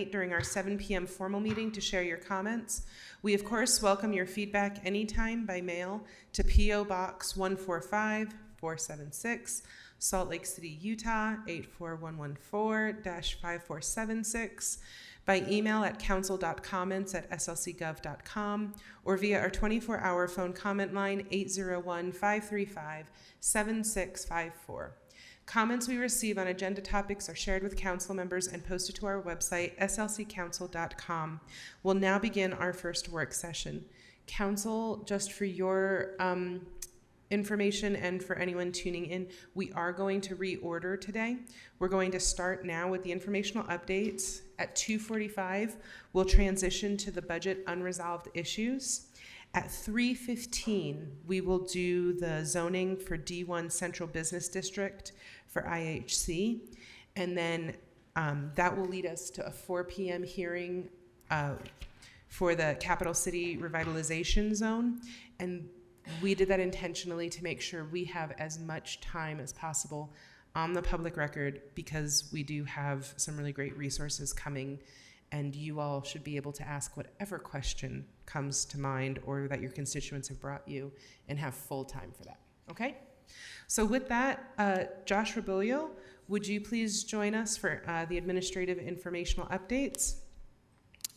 tonight during our 7 p.m. formal meeting to share your comments. We, of course, welcome your feedback anytime by mail to P.O. Box 145476, Salt Lake City, Utah, 84114-5476, by email at council.comments@slcgov.com, or via our 24-hour phone comment line, 801-535-7654. Comments we receive on agenda topics are shared with council members and posted to our website, slccouncil.com. We'll now begin our first work session. Council, just for your information and for anyone tuning in, we are going to reorder today. We're going to start now with the informational updates. At 2:45, we'll transition to the budget unresolved issues. At 3:15, we will do the zoning for D1 Central Business District for IHC. And then that will lead us to a 4 p.m. hearing for the Capital City Revitalization Zone. And we did that intentionally to make sure we have as much time as possible on the public record, because we do have some really great resources coming, and you all should be able to ask whatever question comes to mind or that your constituents have brought you, and have full time for that, okay? So with that, Josh Rabolio, would you please join us for the administrative informational updates?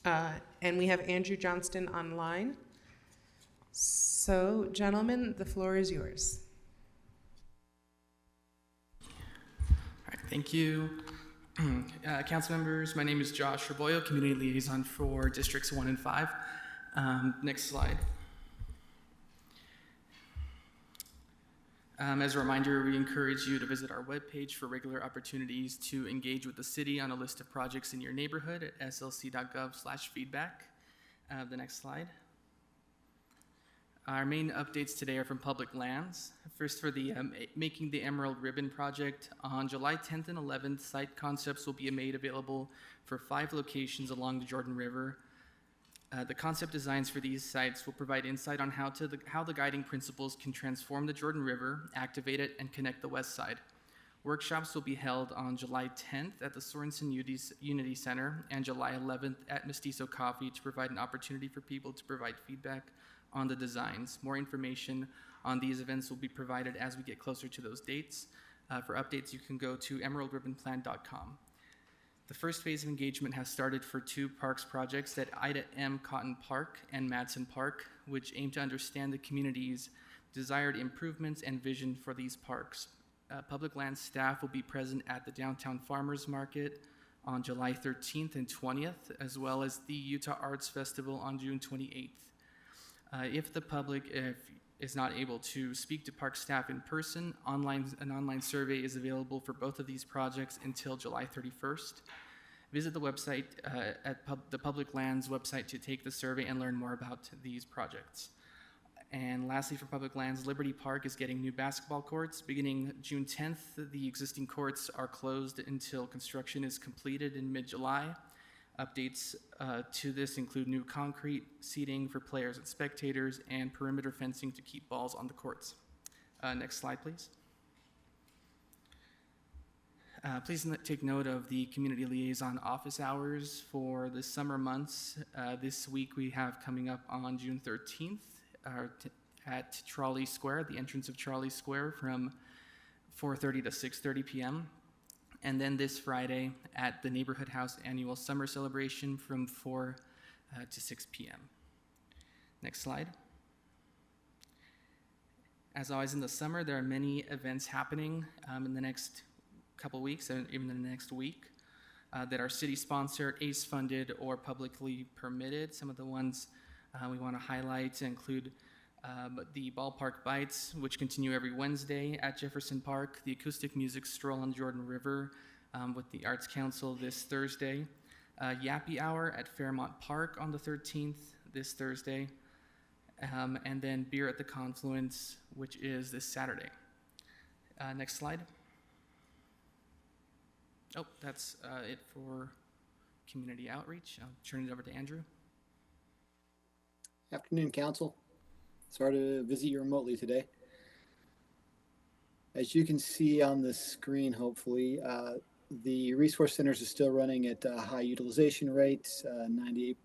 And we have Andrew Johnston online. So, gentlemen, the floor is yours. All right, thank you. Council members, my name is Josh Raboyo, Community Liaison for Districts 1 and 5. Next slide. As a reminder, we encourage you to visit our webpage for regular opportunities to engage with the city on a list of projects in your neighborhood at slc.gov/feedback. The next slide. Our main updates today are from public lands. First, for the Making the Emerald Ribbon project, on July 10th and 11th, site concepts will be made available for 5 locations along the Jordan River. The concept designs for these sites will provide insight on how the guiding principles can transform the Jordan River, activate it, and connect the west side. Workshops will be held on July 10th at the Sorensen Unity Center and July 11th at Mestizo Coffee to provide an opportunity for people to provide feedback on the designs. More information on these events will be provided as we get closer to those dates. For updates, you can go to emeraldribbonplan.com. The first phase of engagement has started for 2 parks projects at Ida M. Cotton Park and Madsen Park, which aim to understand the community's desired improvements and vision for these parks. Public lands staff will be present at the Downtown Farmers Market on July 13th and 20th, as well as the Utah Arts Festival on June 28th. If the public is not able to speak to park staff in person, an online survey is available for both of these projects until July 31st. Visit the website the Public Lands website to take the survey and learn more about these projects. And lastly, for public lands, Liberty Park is getting new basketball courts. Beginning June 10th, the existing courts are closed until construction is completed in mid-July. Updates to this include new concrete seating for players and spectators and perimeter fencing to keep balls on the courts. Next slide, please. Please take note of the community liaison office hours for the summer months. This week we have coming up on June 13th at Trolley Square, the entrance of Trolley Square, from 4:30 to 6:30 p.m. And then this Friday at the Neighborhood House Annual Summer Celebration from 4 to 6 p.m. Next slide. As always in the summer, there are many events happening in the next couple weeks and even in the next week that are city-sponsored, ACE-funded, or publicly permitted. Some of the ones we want to highlight include the Ballpark Bites, which continue every Wednesday at Jefferson Park, the Acoustic Music Stroll on Jordan River with the Arts Council this Thursday, Yappy Hour at Fairmont Park on the 13th, this Thursday, and then Beer at the Confluence, which is this Saturday. Next slide. Oh, that's it for community outreach. I'll turn it over to Andrew. Afternoon, Council. Sorry to visit you remotely today. As you can see on the screen, hopefully, The resource centers are still running at high utilization rates, 98%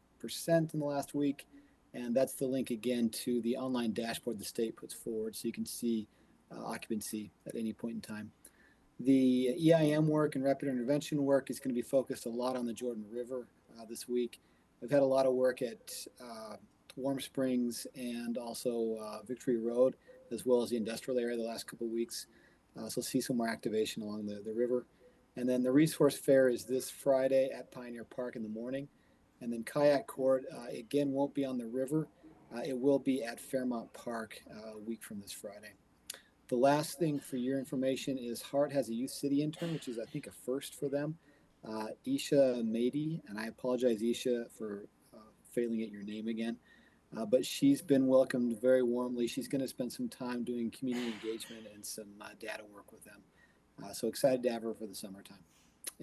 in the last week. And that's the link again to the online dashboard the state puts forward so you can see occupancy at any point in time. The EIM work and rapid intervention work is going to be focused a lot on the Jordan River this week. We've had a lot of work at Warm Springs and also Victory Road, as well as the industrial area the last couple of weeks. So see some more activation along the river. And then the resource fair is this Friday at Pioneer Park in the morning. And then kayak court, again, won't be on the river. It will be at Fairmount Park a week from this Friday. The last thing for your information is Hart has a Youth City intern, which is, I think, a first for them. Isha Mady, and I apologize, Isha, for failing at your name again. But she's been welcomed very warmly. She's going to spend some time doing community engagement and some data work with them. So excited to have her for the summertime.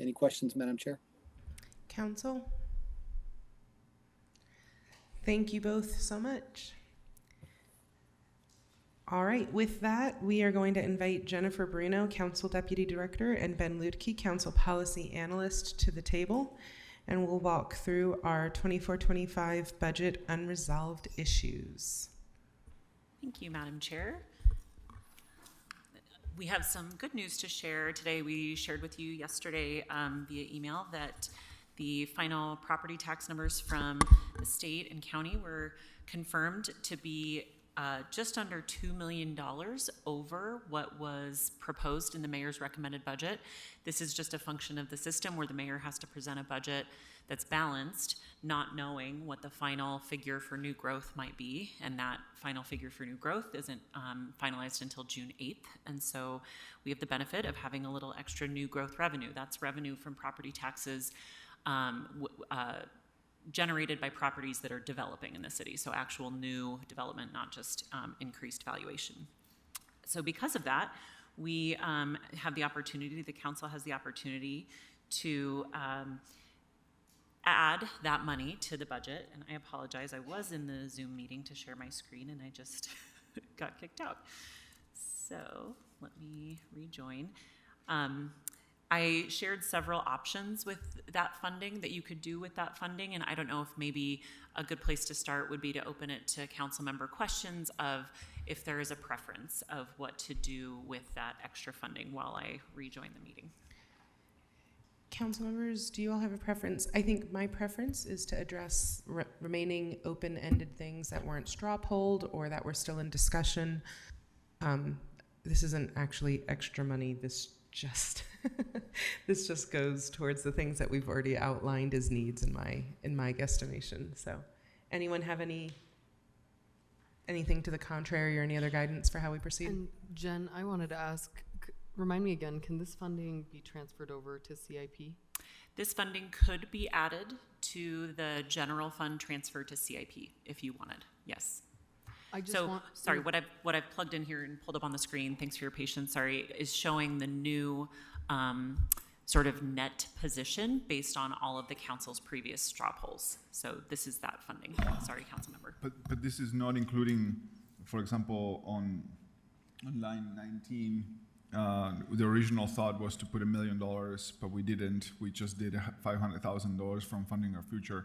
Any questions, Madam Chair? Council? Thank you both so much. All right, with that, we are going to invite Jennifer Bruno, Council Deputy Director, and Ben Ludke, Council Policy Analyst, to the table, and we'll walk through our 24-25 budget unresolved issues. Thank you, Madam Chair. We have some good news to share today. We shared with you yesterday via email that the final property tax numbers from the state and county were confirmed to be just under $2 million over what was proposed in the mayor's recommended budget. This is just a function of the system where the mayor has to present a budget that's balanced, not knowing what the final figure for new growth might be, and that final figure for new growth isn't finalized until June 8th, and so we have the benefit of having a little extra new growth revenue. That's revenue from property taxes generated by properties that are developing in the city, so actual new development, not just increased valuation. So because of that, we have the opportunity, the council has the opportunity to add that money to the budget. And I apologize, I was in the Zoom meeting to share my screen and I just got kicked out. So let me rejoin. I shared several options with that funding that you could do with that funding, and I don't know if maybe a good place to start would be to open it to council member questions of if there is a preference of what to do with that extra funding while I rejoin the meeting. Council members, do you all have a preference? I think my preference is to address remaining open-ended things that weren't straw polled or that were still in discussion. This isn't actually extra money. This just this just goes towards the things that we've already outlined as needs in my guesstimation. So, anyone have anything to the contrary or any other guidance for how we proceed? And Jen, I wanted to ask, remind me again, can this funding be transferred over to CIP? This funding could be added to the general fund transfer to CIP if you wanted. Yes. Sorry, what I've plugged in here and pulled up on the screen, thanks for your patience, sorry, is showing the new sort of net position based on all of the council's previous straw polls. So this is that funding. Sorry, council member. But this is not including, for example, on line 19, the original thought was to put $1 million, but we didn't. We just did $500,000 from Funding Our Future.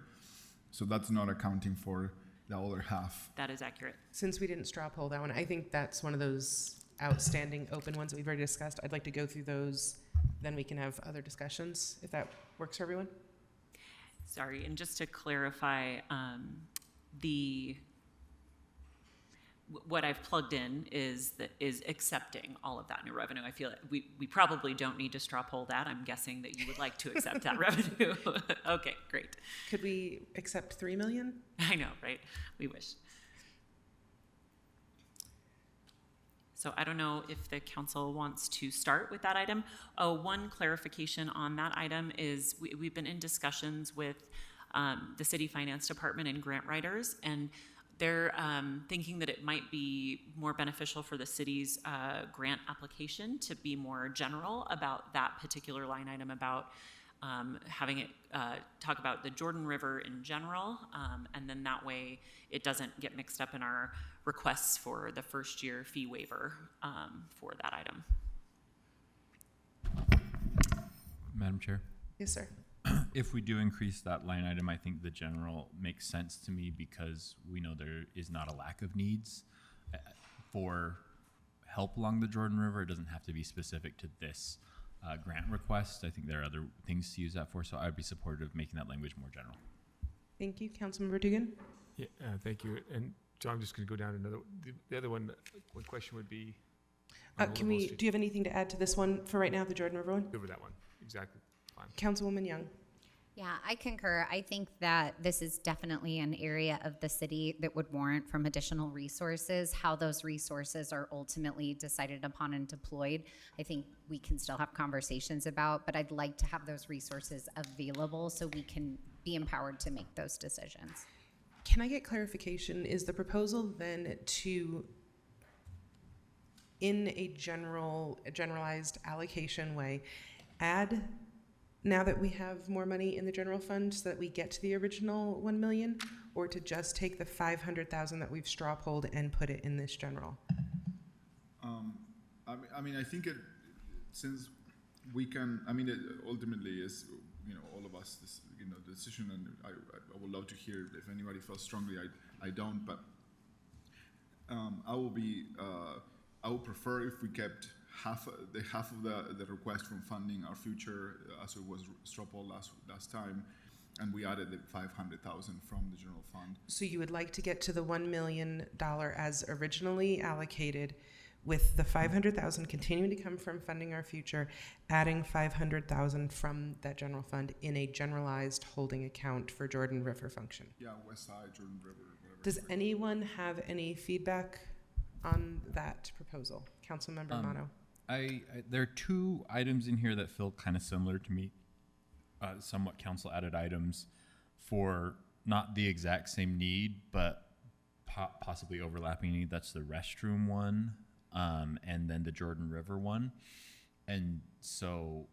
So that's not accounting for the other half. That is accurate. Since we didn't straw poll that one, I think that's one of those outstanding open ones that we've already discussed. I'd like to go through those, then we can have other discussions, if that works for everyone. Sorry, and just to clarify, what I've plugged in is accepting all of that new revenue. I feel like we probably don't need to straw poll that. I'm guessing that you would like to accept that revenue. Okay, great. Could we accept $3 million? I know, right? We wish. So I don't know if the council wants to start with that item. One clarification on that item is we've been in discussions with the city finance department and grant writers, and they're thinking that it might be more beneficial for the city's grant application to be more general about that particular line item, about having it talk about the Jordan River in general, and then that way it doesn't get mixed up in our requests for the first year fee waiver for that item. Madam Chair, Yes, sir. if we do increase that line item, I think the general makes sense to me because we know there is not a lack of needs for help along the Jordan River. It doesn't have to be specific to this grant request. I think there are other things to use that for, so I'd be supportive of making that language more general. Thank you. Councilmember Dugan? Yeah, thank you. And John, I'm just going to go down another. The other one question would be. on Can Old we, Street. do you have anything to add to this one for right now, the Jordan River one? Good with that one. Exactly. Fine. Councilwoman Young? Yeah, I concur. I think that this is definitely an area of the city that would warrant from additional resources. How those resources are ultimately decided upon and deployed, I think we can still have conversations about, but I'd like to have those resources available so we can be empowered to make those decisions. Can I get clarification? Is the proposal then to, in a generalized allocation way, add, now that we have more money in the general fund so that we get to the original 1 million, or to just take the 500,000 that we've straw polled and put it in this general? I mean, I think since we can, I mean, it ultimately is, all of us, this, the decision, and I would love to hear if anybody feels strongly. I don't, but I will prefer if we kept half of the request from funding our future as it was straw poll last time, and we added the 500,000 from the general fund. So you would like to get to the $1 million as originally allocated, with the 500,000 continuing to come from funding our future, adding 500,000 from that general fund in a generalized holding account for Jordan River function. Yeah, West Side, Jordan River, whatever. Does anyone have any feedback on that proposal? Councilmember Mono. There are two items in here that feel kind of similar to me, somewhat council added items for not the exact same need, but possibly overlapping need. That's the restroom one, and then the Jordan River one. And so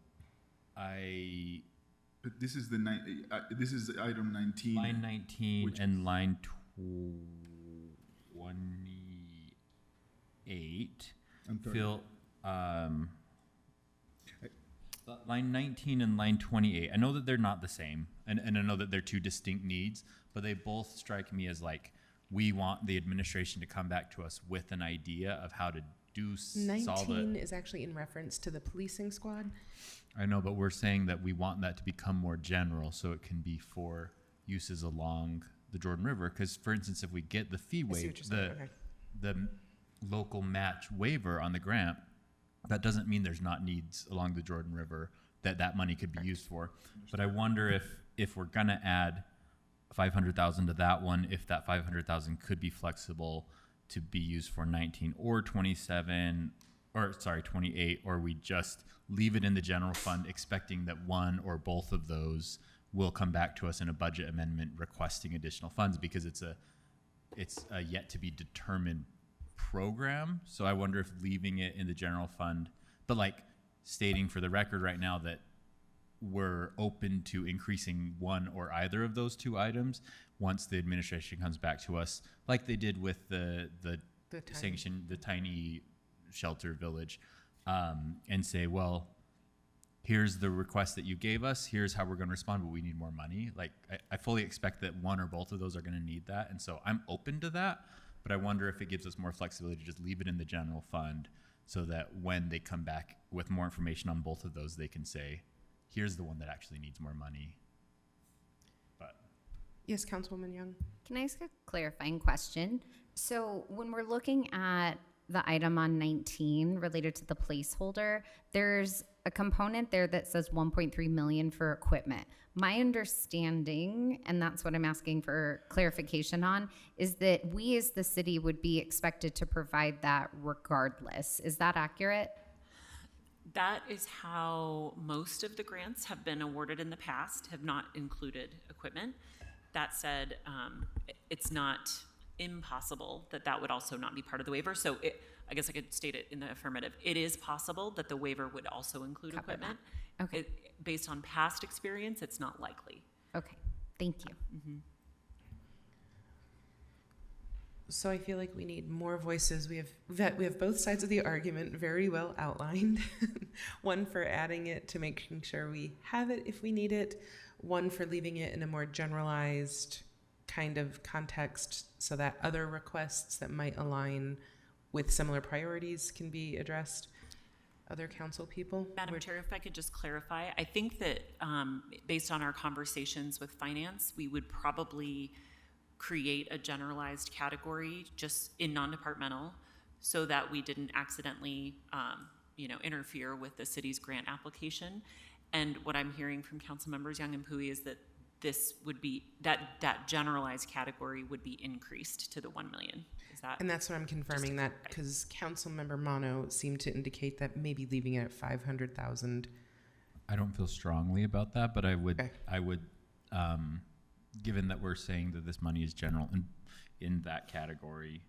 But this is this is item 19. line 19 Which and line 28 And 30. feel line 19 and line 28. I know that they're not the same, and I know that they're two distinct needs, but they both strike me as like we want the administration to come back to us with an idea of how to solve 19 it. is actually in reference to the policing squad. I know, but we're saying that we want that to become more general so it can be for uses along the Jordan River. Because, for instance, if we get the fee I see waiver, what you're saying. Okay. the local match waiver on the grant, that doesn't mean there's not needs along the Jordan River that money could be used for. But I wonder if we're gonna add 500,000 to that one, if that 500,000 could be flexible to be used for 19 or 27, or sorry, 28, or we just leave it in the general fund expecting that one or both of those will come back to us in a budget amendment requesting additional funds, because it's a yet to be determined program. So I wonder if leaving it in the general fund, but like stating for the record right now that we're open to increasing one or either of those two items once the administration comes back to us, like they did with the tiny shelter village, and say, well, here's the request that you gave us, here's how we're going to respond, but we need more money. Like, I fully expect that one or both of those are going to need that, and so I'm open to that, but I wonder if it gives us more flexibility to just leave it in the general fund so that when they come back with more information on both of those, they can say, here's the one that actually needs more money. But Yes, Councilwoman Young. Can I ask a clarifying question? So when we're looking at the item on 19 related to the placeholder, there's a component there that says 1.3 million for equipment. My understanding, and that's what I'm asking for clarification on, is that we as the city would be expected to provide that regardless. Is that accurate? That is how most of the grants have been awarded in the past, have not included equipment. That said, it's not impossible that would also not be part of the waiver. So I guess I could state it in the affirmative. It is possible that the waiver would also include Cover equipment. that. Okay. Based on past experience, it's not likely. Okay, thank you. So I feel like we need more voices. We have both sides of the argument very well outlined. One for adding it to making sure we have it if we need it. One for leaving it in a more generalized kind of context so that other requests that might align with similar priorities can be addressed. Other council people? Madam Chair, if I could just clarify, I think that based on our conversations with finance, we would probably create a generalized category just in non-departmental so that we didn't accidentally interfere with the city's grant application. And what I'm hearing from council members Young and Pui is that this would be, that generalized category would be increased to the 1 million. Is that? And that's what I'm confirming, that because Councilmember Mono seemed to indicate that maybe leaving it at 500,000. I don't feel strongly about that, but I would, Okay. Given that we're saying that this money is general in that category,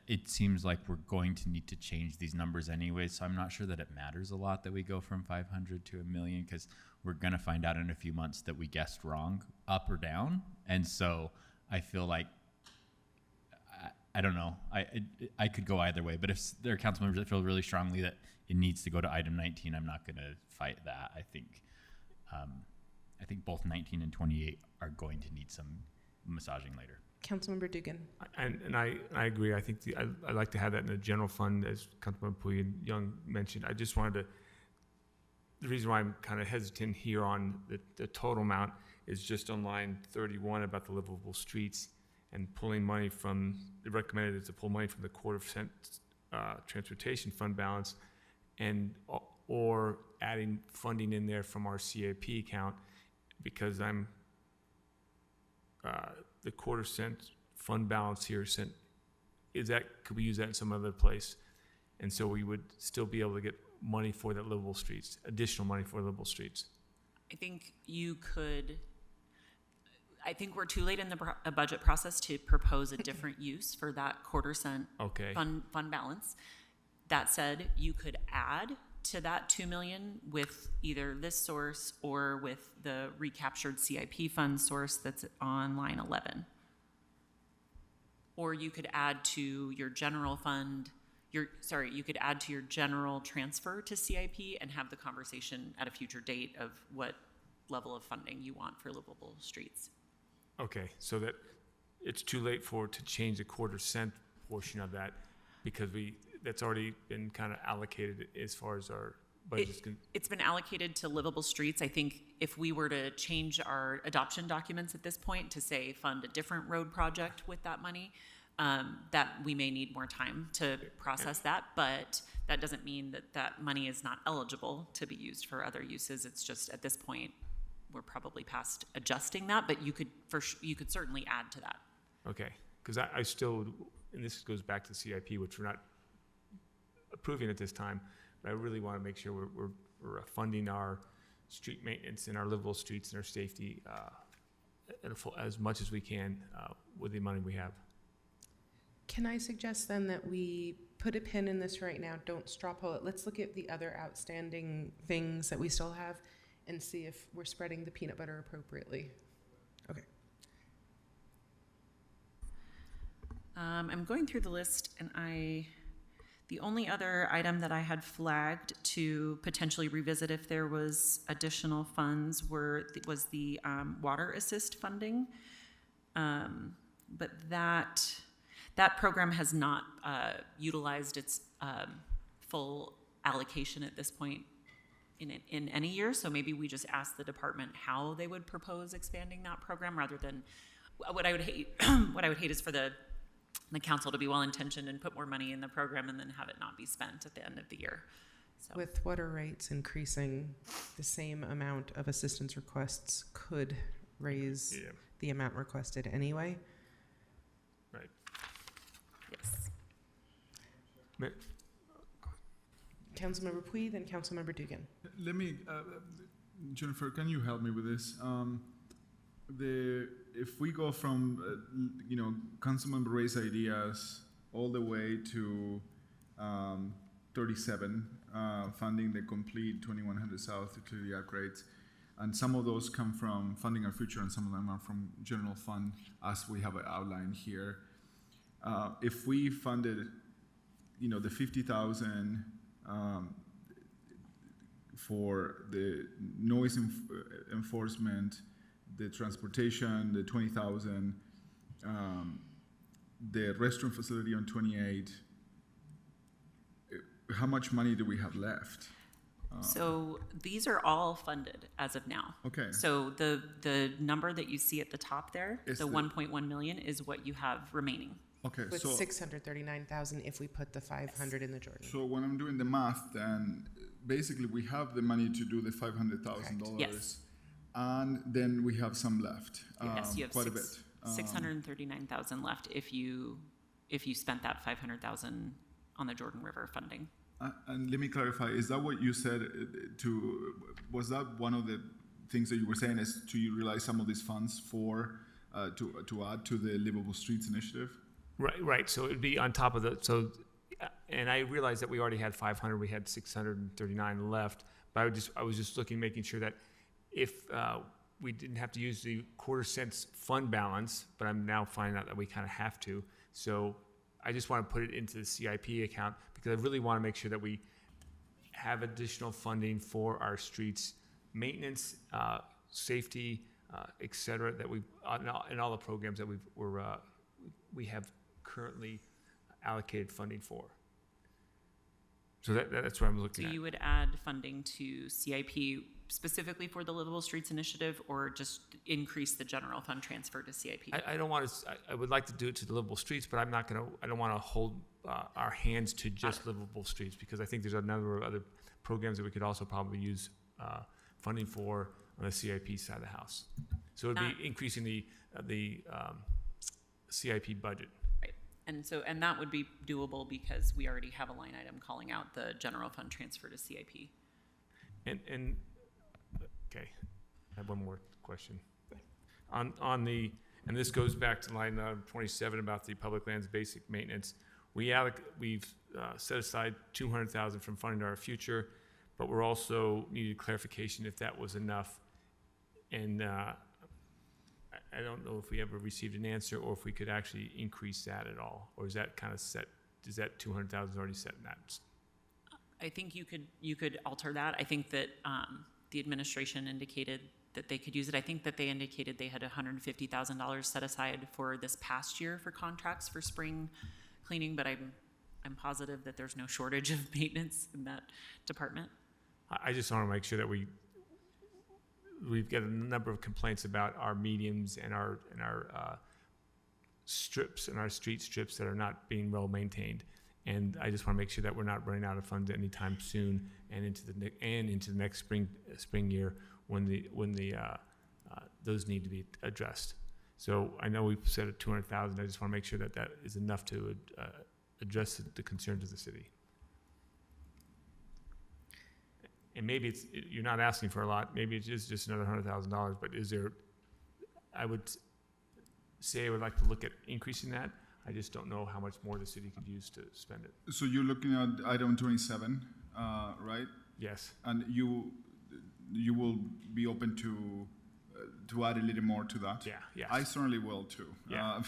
it seems like we're going to need to change these numbers anyway. So I'm not sure that it matters a lot that we go from 500 to 1 million, because we're going to find out in a few months that we guessed wrong, up or down. And so I feel like, I don't know. I could go either way, but if there are council members that feel really strongly that it needs to go to item 19, I'm not going to fight that. I think both 19 and 28 are going to need some massaging later. Councilmember Dugan. And I agree. I think I'd like to have that in the general fund, as Councilmember Pui and Young mentioned. I just wanted to, the reason why I'm kind of hesitant here on the total amount is just on line 31 about the livable streets and pulling money from, they recommended is to pull money from the $0.25 transportation fund balance and or adding funding in there from our CIP account, because I'm the $0.25 fund balance here could we use that in some other place? And so we would still be able to get money for that livable streets, additional money for livable streets. I think you could, I think we're too late in the budget process to propose a different use for that $0.25 Okay. fund balance. That said, you could add to that 2 million with either this source or with the recaptured CIP fund source that's on line 11. Or you could add to your general fund, you could add to your general transfer to CIP and have the conversation at a future date of what level of funding you want for livable streets. Okay, so that it's too late to change the $0.25 portion of that, because that's already been kind of allocated as far as our budget. It's been allocated to livable streets. I think if we were to change our adoption documents at this point to say fund a different road project with that money, that we may need more time to process that, but that doesn't mean that money is not eligible to be used for other uses. It's just at this point, we're probably past adjusting that, but you could certainly add to that. Okay, because I still, and this goes back to the CIP, which we're not approving at this time, but I really want to make sure we're funding our street maintenance and our livable streets and our safety as much as we can with the money we have. Can I suggest then that we put a pin in this right now? Don't straw poll it. Let's look at the other outstanding things that we still have and see if we're spreading the peanut butter appropriately. Okay. I'm going through the list, and the only other item that I had flagged to potentially revisit if there was additional funds was the water assist funding, but that program has not utilized its full allocation at this point in any year. So maybe we just ask the department how they would propose expanding that program, rather than what I would hate. What I would hate is for the council to be well-intentioned and put more money in the program and then have it not be spent at the end of the year. So. With water rates increasing, the same amount of assistance requests could raise the amount requested anyway. Right. Yes. Councilmember Pui, then Councilmember Dugan. Let me, Jennifer, can you help me with this? If we go from, Councilmember Ray's ideas all the way to 37, funding the complete 2100 South utility upgrades, and some of those come from Funding Our Future and some of them are from general fund, as we have it outlined here. If we funded, the 50,000 for the noise enforcement, the transportation, the 20,000, the restroom facility on 28, how much money do we have left? So these are all funded as of now. Okay. So the number that you see at the top there, Is the the- 1.1 million, is what you have remaining. Okay, With so 639,000 if we put the 500 in the Jordan. so when I'm doing the math, then basically we have the money to do the $500,000, Yes. and then we have some left. Yes, you have quite a bit. 639,000 left if you spent that 500,000 on the Jordan River funding. And let me clarify: is that what you said? Was that one of the things that you were saying? Is to utilize some of these funds for to add to the Livable Streets initiative? Right. So it'd be on top of and I realized that we already had 500. We had 639 left. But I was just making sure that if we didn't have to use the quarter-cent fund balance, but I'm now finding out that we kind of have to. So I just want to put it into the CIP account because I really want to make sure that we have additional funding for our streets maintenance, safety, et cetera, that in all the programs that we have currently allocated funding for. So that's what I'm looking So at. you would add funding to CIP specifically for the Livable Streets Initiative, or just increase the general fund transfer to CIP? I don't want to. I would like to do it to the livable streets, but I don't want to hold our hands to just livable streets because I think there's a number of other programs that we could also probably use funding for on the CIP side of the house. So it would be increasing the CIP budget. Right. And that would be doable because we already have a line item calling out the general fund transfer to CIP. And okay, I have one more question. On the, and this goes back to line 27 about the public lands basic maintenance. We've set aside 200,000 from funding our future, but we're also needed clarification if that was enough. And I don't know if we ever received an answer or if we could actually increase that at all, or is that kind of set? Is that 200,000 already set in that? I think you could alter that. I think that the administration indicated that they could use it. I think that they indicated they had $150,000 set aside for this past year for contracts for spring cleaning, but I'm positive that there's no shortage of maintenance in that department. I just want to make sure that we've got a number of complaints about our mediums and our strips and our street strips that are not being well maintained. And I just want to make sure that we're not running out of funds anytime soon and into the next spring year when those need to be addressed. So I know we've set at 200,000. I just want to make sure that that is enough to address the concerns of the city. And maybe you're not asking for a lot. Maybe it is just another $100,000. But I would say I would like to look at increasing that. I just don't know how much more the city could use to spend it. So you're looking at item 27, right? Yes. And you will be open to add a little more to that. Yeah. Yes. I certainly will too. Yeah.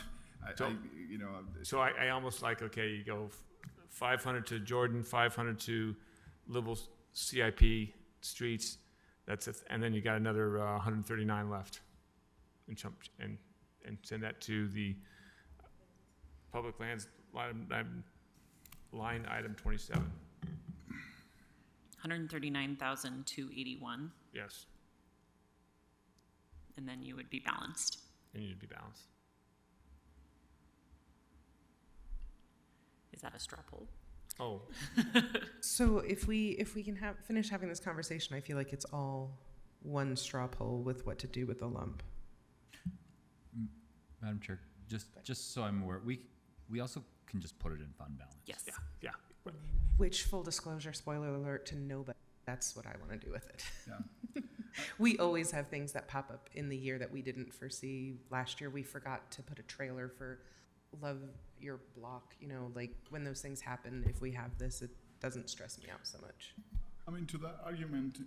So I almost like, okay, you go 500 to Jordan, 500 to Livable CIP streets. That's it, and then you got another 139 left, and send that to the public lands line item 27. 139,281, Yes, and then you would be balanced. and you'd be balanced. Is that a straw poll? Oh, So if we can finish having this conversation, I feel like it's all one straw poll with what to do with the lump. Madam Chair, just so I'm aware, we also can just put it in fund balance. Yes. yeah. Which, full disclosure, spoiler alert to nobody, that's what I want to do with it. Yeah. We always have things that pop up in the year that we didn't foresee. Last year, we forgot to put a trailer for Love Your Block. Like when those things happen, if we have this, it doesn't stress me out so much. I mean, to that argument,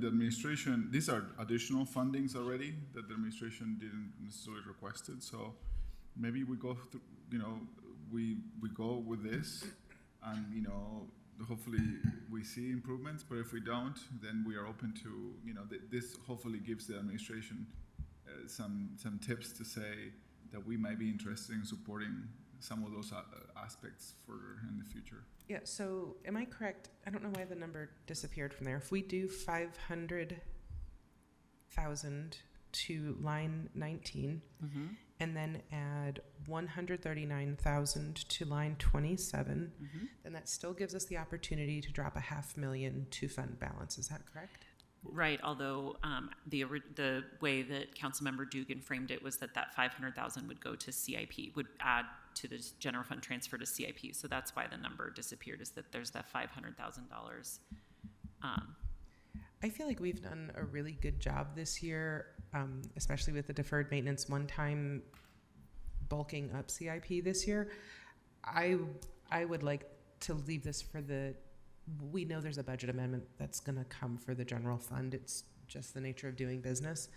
the administration, these are additional fundings already that the administration didn't necessarily requested. So maybe we go through, we go with this, and hopefully we see improvements. But if we don't, then we are open to this. Hopefully gives the administration some tips to say that we might be interested in supporting some of those aspects further in the future. Yeah, so am I correct? I don't know why the number disappeared from there. If we do 500,000 to line 19 and then add 139,000 to line 27, then that still gives us the opportunity to drop $500,000 to fund balance. Is that correct? Right, although the way that Councilmember Dugan framed it was that 500,000 would go to CIP, would add to the general fund transfer to CIP. So that's why the number disappeared, is that there's that $500,000. I feel like we've done a really good job this year, especially with the deferred maintenance one-time bulking up CIP this year. I would like to leave this for we know there's a budget amendment that's going to come for the general fund. It's just the nature of doing business.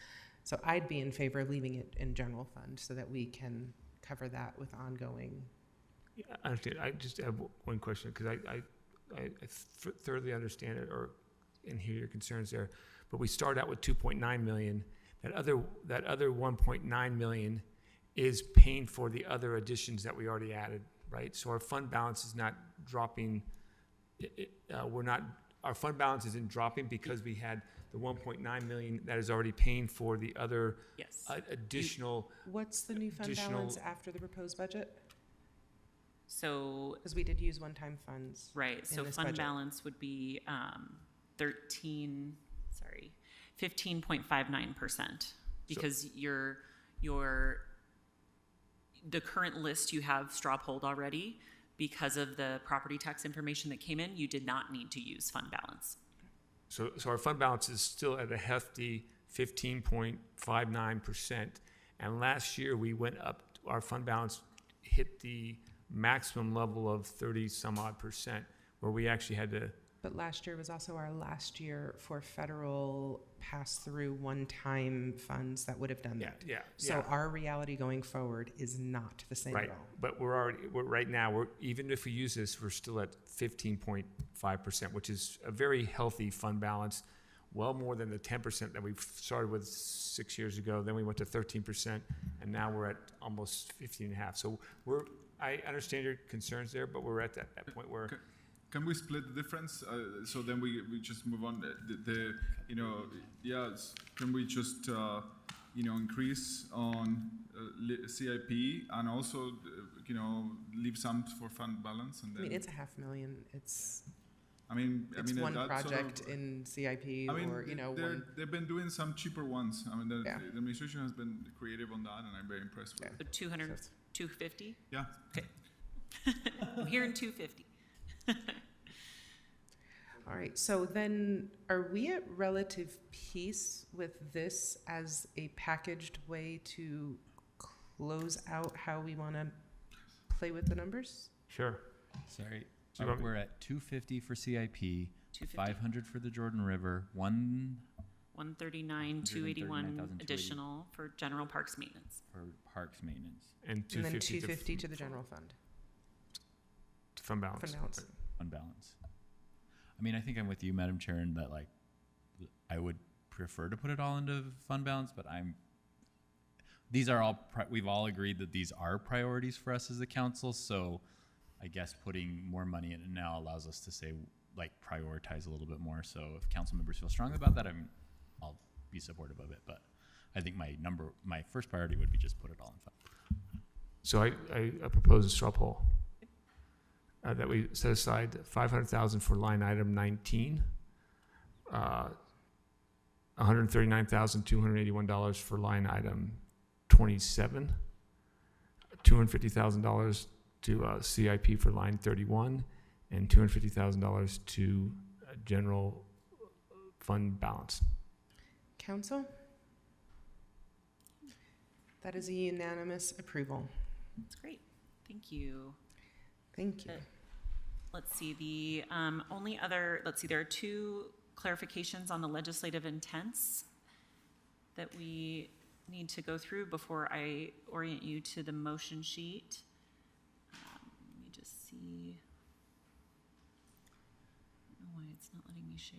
So I'd be in favor of leaving it in general fund so that we can cover that with ongoing. Yeah, I understand. I just have one question, because I thoroughly understand it and hear your concerns there. But we start out with 2.9 million. That other 1.9 million is paying for the other additions that we already added, right? So our fund balance is not dropping. Our fund balance isn't dropping because we had the 1.9 million that is already paying for the other additional. What's the new fund balance after the proposed budget? So, Because we did use one-time funds. right, so fund balance would be 15.59%, because the current list you have straw polled already. Because of the property tax information that came in, you did not need to use fund balance. So our fund balance is still at a hefty 15.59%. And last year we went up, our fund balance hit the maximum level of 30 some odd percent, where we actually had to. But last year was also our last year for federal pass-through one-time funds that would have done that. So our reality going forward is not the same at all. But right now, even if we use this, we're still at 15.5%, which is a very healthy fund balance, well more than the 10% that we started with 6 years ago. Then we went to 13%, and now we're at almost 15.5%. So I understand your concerns there, but we're at that point where. Can we split the difference? So then we just move on. Can we just increase on CIP and also leave some for fund balance? And then it's $500,000. It's it's one that project in CIP, they've been doing some cheaper ones. The administration has been creative on that, and I'm very impressed with it. 200, 250? Yeah. Okay. I'm hearing 250. All right, so then are we at relative peace with this as a packaged way to close out how we want to play with the numbers? Sure. Sorry. So We're at 250 for CIP, 250. 500 for the Jordan River, 139, 281 additional for general parks maintenance. for parks maintenance. And And then 250 250 to the general fund. fund balance. Fund balance. Fund balance. I mean, I think I'm with you, Madam Chair, in that I would prefer to put it all into fund balance, but these are all, we've all agreed that these are priorities for us as a council, so I guess putting more money in it now allows us to say, prioritize a little bit more. So if council members feel strongly about that, I'll be supportive of it, but I think my first priority would be just put it all in fund. So I propose a straw poll. That we set aside $500,000 for line item 19, $139,281 for line item 27, $250,000 to CIP for line 31, and $250,000 to general fund balance. Council? That is a unanimous approval. That's great. Thank you. Thank you. Let's see, there are two clarifications on the legislative intents that we need to go through before I orient you to the motion sheet. Let me just see. I don't know why it's not letting me share.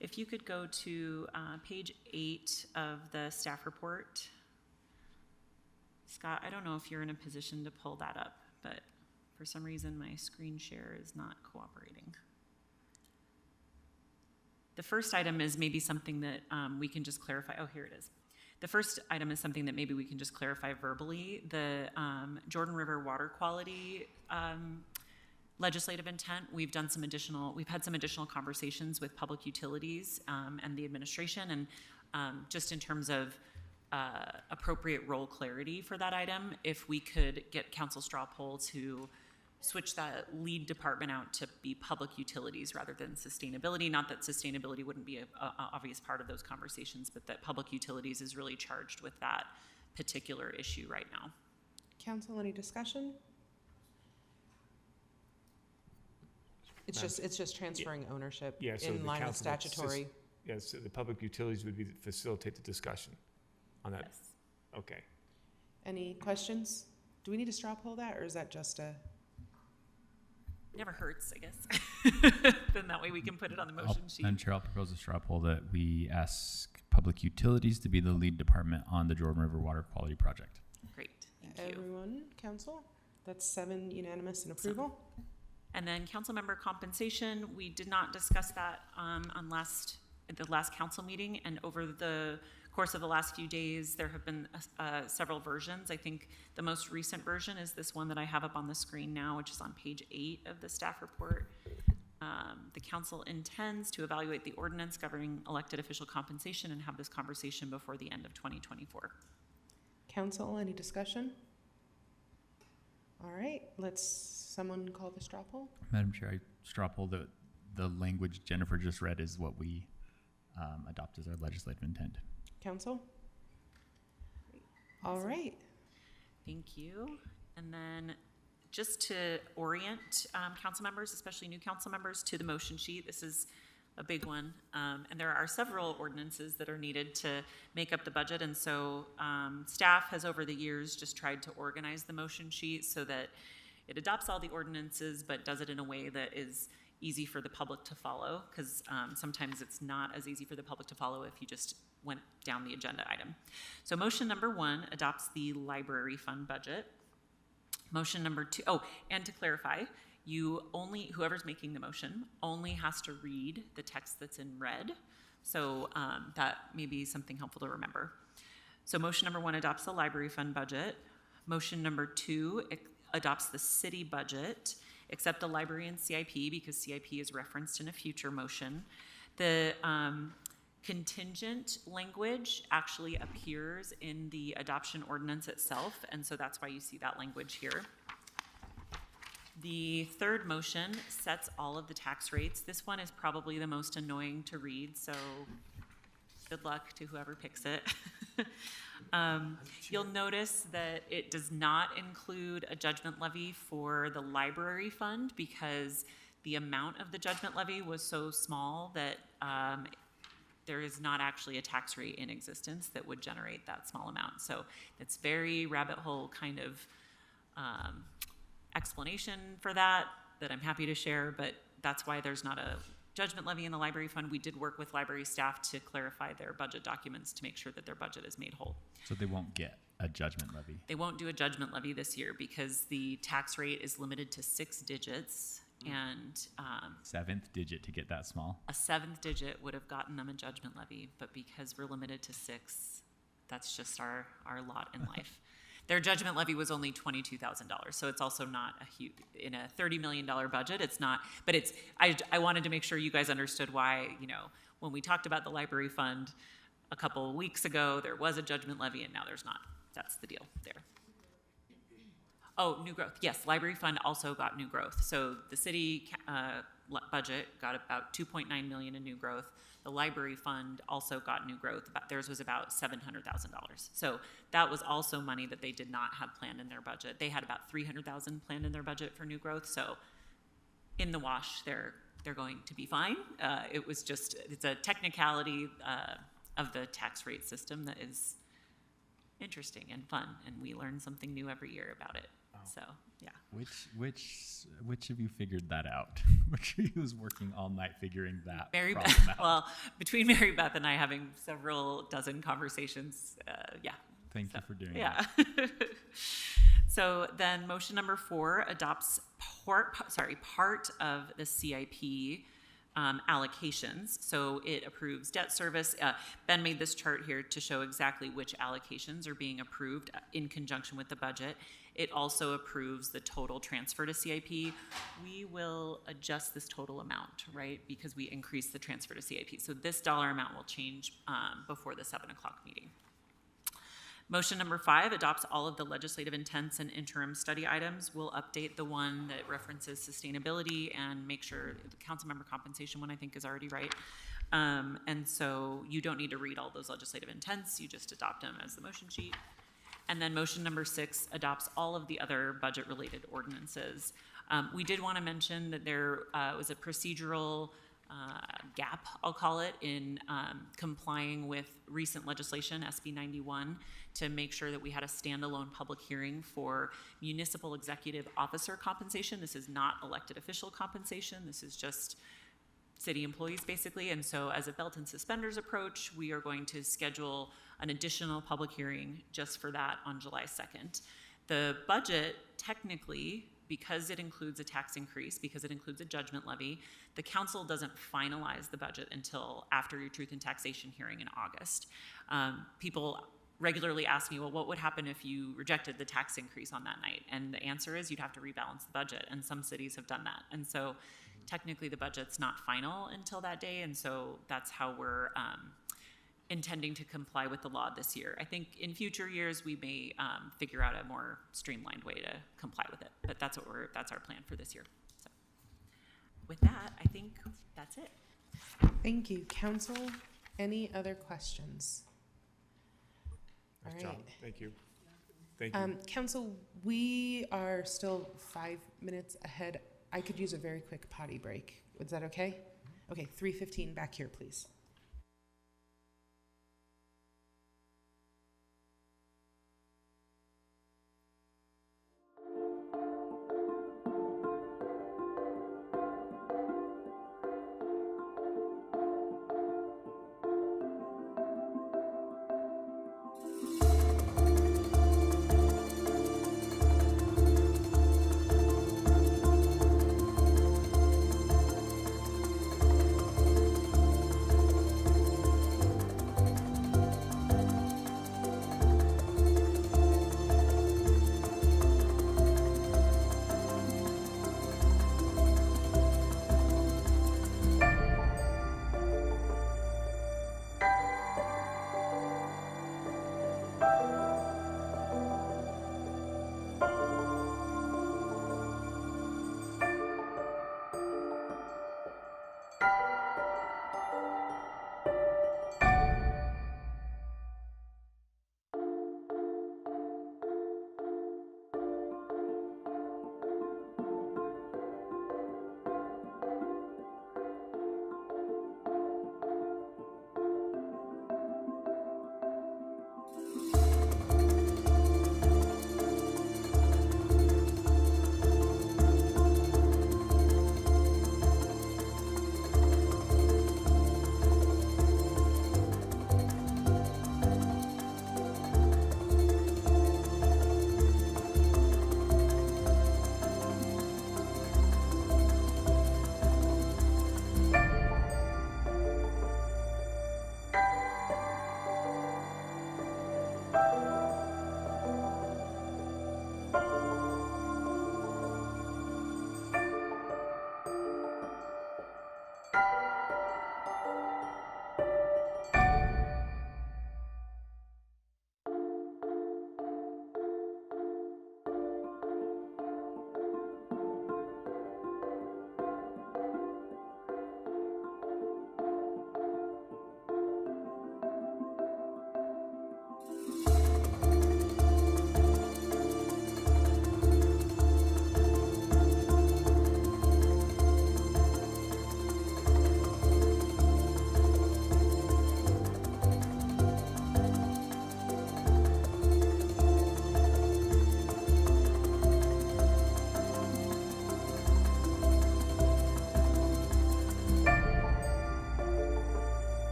If you could go to page 8 of the staff report. Scott, I don't know if you're in a position to pull that up, but for some reason my screen share is not cooperating. The first item is maybe something that we can just clarify. Oh, here it is. The first item is something that maybe we can just clarify verbally. The Jordan River water quality legislative intent, we've had some additional conversations with public utilities and the administration, and just in terms of appropriate role clarity for that item, if we could get Council Straw Poll to switch that lead department out to be public utilities rather than sustainability. Not that sustainability wouldn't be an obvious part of those conversations, but that public utilities is really charged with that particular issue right now. Council, any discussion? It's just transferring ownership Yeah, so in the line with council would statutory. Yes, so the public utilities would be facilitate the discussion on that. Yes. Okay. Any questions? Do we need to straw poll that, or is that just a? Never hurts, I guess. Then that way we can put it on the motion sheet. Madam Chair, I'll propose a straw poll that we ask public utilities to be the lead department on the Jordan River Water Quality Project. Great, thank you. Everyone, council? That's 7 unanimous in approval. And then council member compensation, we did not discuss that at the last council meeting, and over the course of the last few days, there have been several versions. I think the most recent version is this one that I have up on the screen now, which is on page 8 of the staff report. The council intends to evaluate the ordinance governing elected official compensation and have this conversation before the end of 2024. Council, any discussion? All right, someone call the straw poll. Madam Chair, I straw poll that the language Jennifer just read is what we adopt as our legislative intent. Council? All right. Thank you. And then just to orient council members, especially new council members, to the motion sheet, this is a big one. And there are several ordinances that are needed to make up the budget. And so staff has over the years just tried to organize the motion sheet so that it adopts all the ordinances, but does it in a way that is easy for the public to follow, because sometimes it's not as easy for the public to follow if you just went down the agenda item. So motion number 1 adopts the library fund budget. Motion number 2, and to clarify, whoever's making the motion only has to read the text that's in red. So that may be something helpful to remember. So motion number 1 adopts the library fund budget. Motion number 2 adopts the city budget, except the library and CIP, because CIP is referenced in a future motion. The contingent language actually appears in the adoption ordinance itself, and so that's why you see that language here. The third motion sets all of the tax rates. This one is probably the most annoying to read, so good luck to whoever picks it. You'll notice that it does not include a judgment levy for the library fund because the amount of the judgment levy was so small that there is not actually a tax rate in existence that would generate that small amount. So it's very rabbit hole kind of explanation for that I'm happy to share, but that's why there's not a judgment levy in the library fund. We did work with library staff to clarify their budget documents to make sure that their budget is made whole. So they won't get a judgment levy? They won't do a judgment levy this year because the tax rate is limited to 6 digits, and 7th digit to get that small? a 7th digit would have gotten them a judgment levy, but because we're limited to 6, that's just our lot in life. Their judgment levy was only $22,000, so it's also not a huge, in a $30 million budget, it's not, but it's, I wanted to make sure you guys understood why, when we talked about the library fund a couple of weeks ago, there was a judgment levy and now there's not. That's the deal there. Oh, new growth. Yes, library fund also got new growth. So the city budget got about 2.9 million in new growth. The library fund also got new growth. Theirs was about $700,000. So that was also money that they did not have planned in their budget. They had about $300,000 planned in their budget for new growth. So in the wash, they're they're going to be fine. It's a technicality of the tax rate system that is interesting and fun, and we learn something new every year about it. So, yeah. Which of you figured that out? Which of you was working all night figuring that Mary problem Beth, out? well, between Mary Beth and I having several dozen conversations, yeah. Thank you for doing Yeah. that. So then motion number 4 adopts part of the CIP allocations. So it approves debt service. Ben made this chart here to show exactly which allocations are being approved in conjunction with the budget. It also approves the total transfer to CIP. We will adjust this total amount, right? Because we increased the transfer to CIP. So this dollar amount will change before the 7 o'clock meeting. Motion number 5 adopts all of the legislative intents and interim study items. We'll update the one that references sustainability and make sure the council member compensation one I think is already right. And so you don't need to read all those legislative intents, you just adopt them as the motion sheet. And then motion number 6 adopts all of the other budget-related ordinances. We did want to mention that there was a procedural gap, I'll call it, in complying with recent legislation, SB 91, to make sure that we had a standalone public hearing for municipal executive officer compensation. This is not elected official compensation. This is just city employees, basically. And so as a belt and suspenders approach, we are going to schedule an additional public hearing just for that on July 2nd. The budget, technically, because it includes a tax increase, because it includes a judgment levy, the council doesn't finalize the budget until after your truth and taxation hearing in August. People regularly ask me, well, what would happen if you rejected the tax increase on that night? And the answer is you'd have to rebalance the budget, and some cities have done that. And so technically the budget's not final until that day, and so that's how we're intending to comply with the law this year. I think in future years we may figure out a more streamlined way to comply with it, but that's our plan for this year. So with that, I think that's it. Thank you. Council, any other questions? All Nice right. job. Thank you. Thank you. Council, we are still 5 minutes ahead. I could use a very quick potty break. Is that okay? Okay, 3:15 back here, please.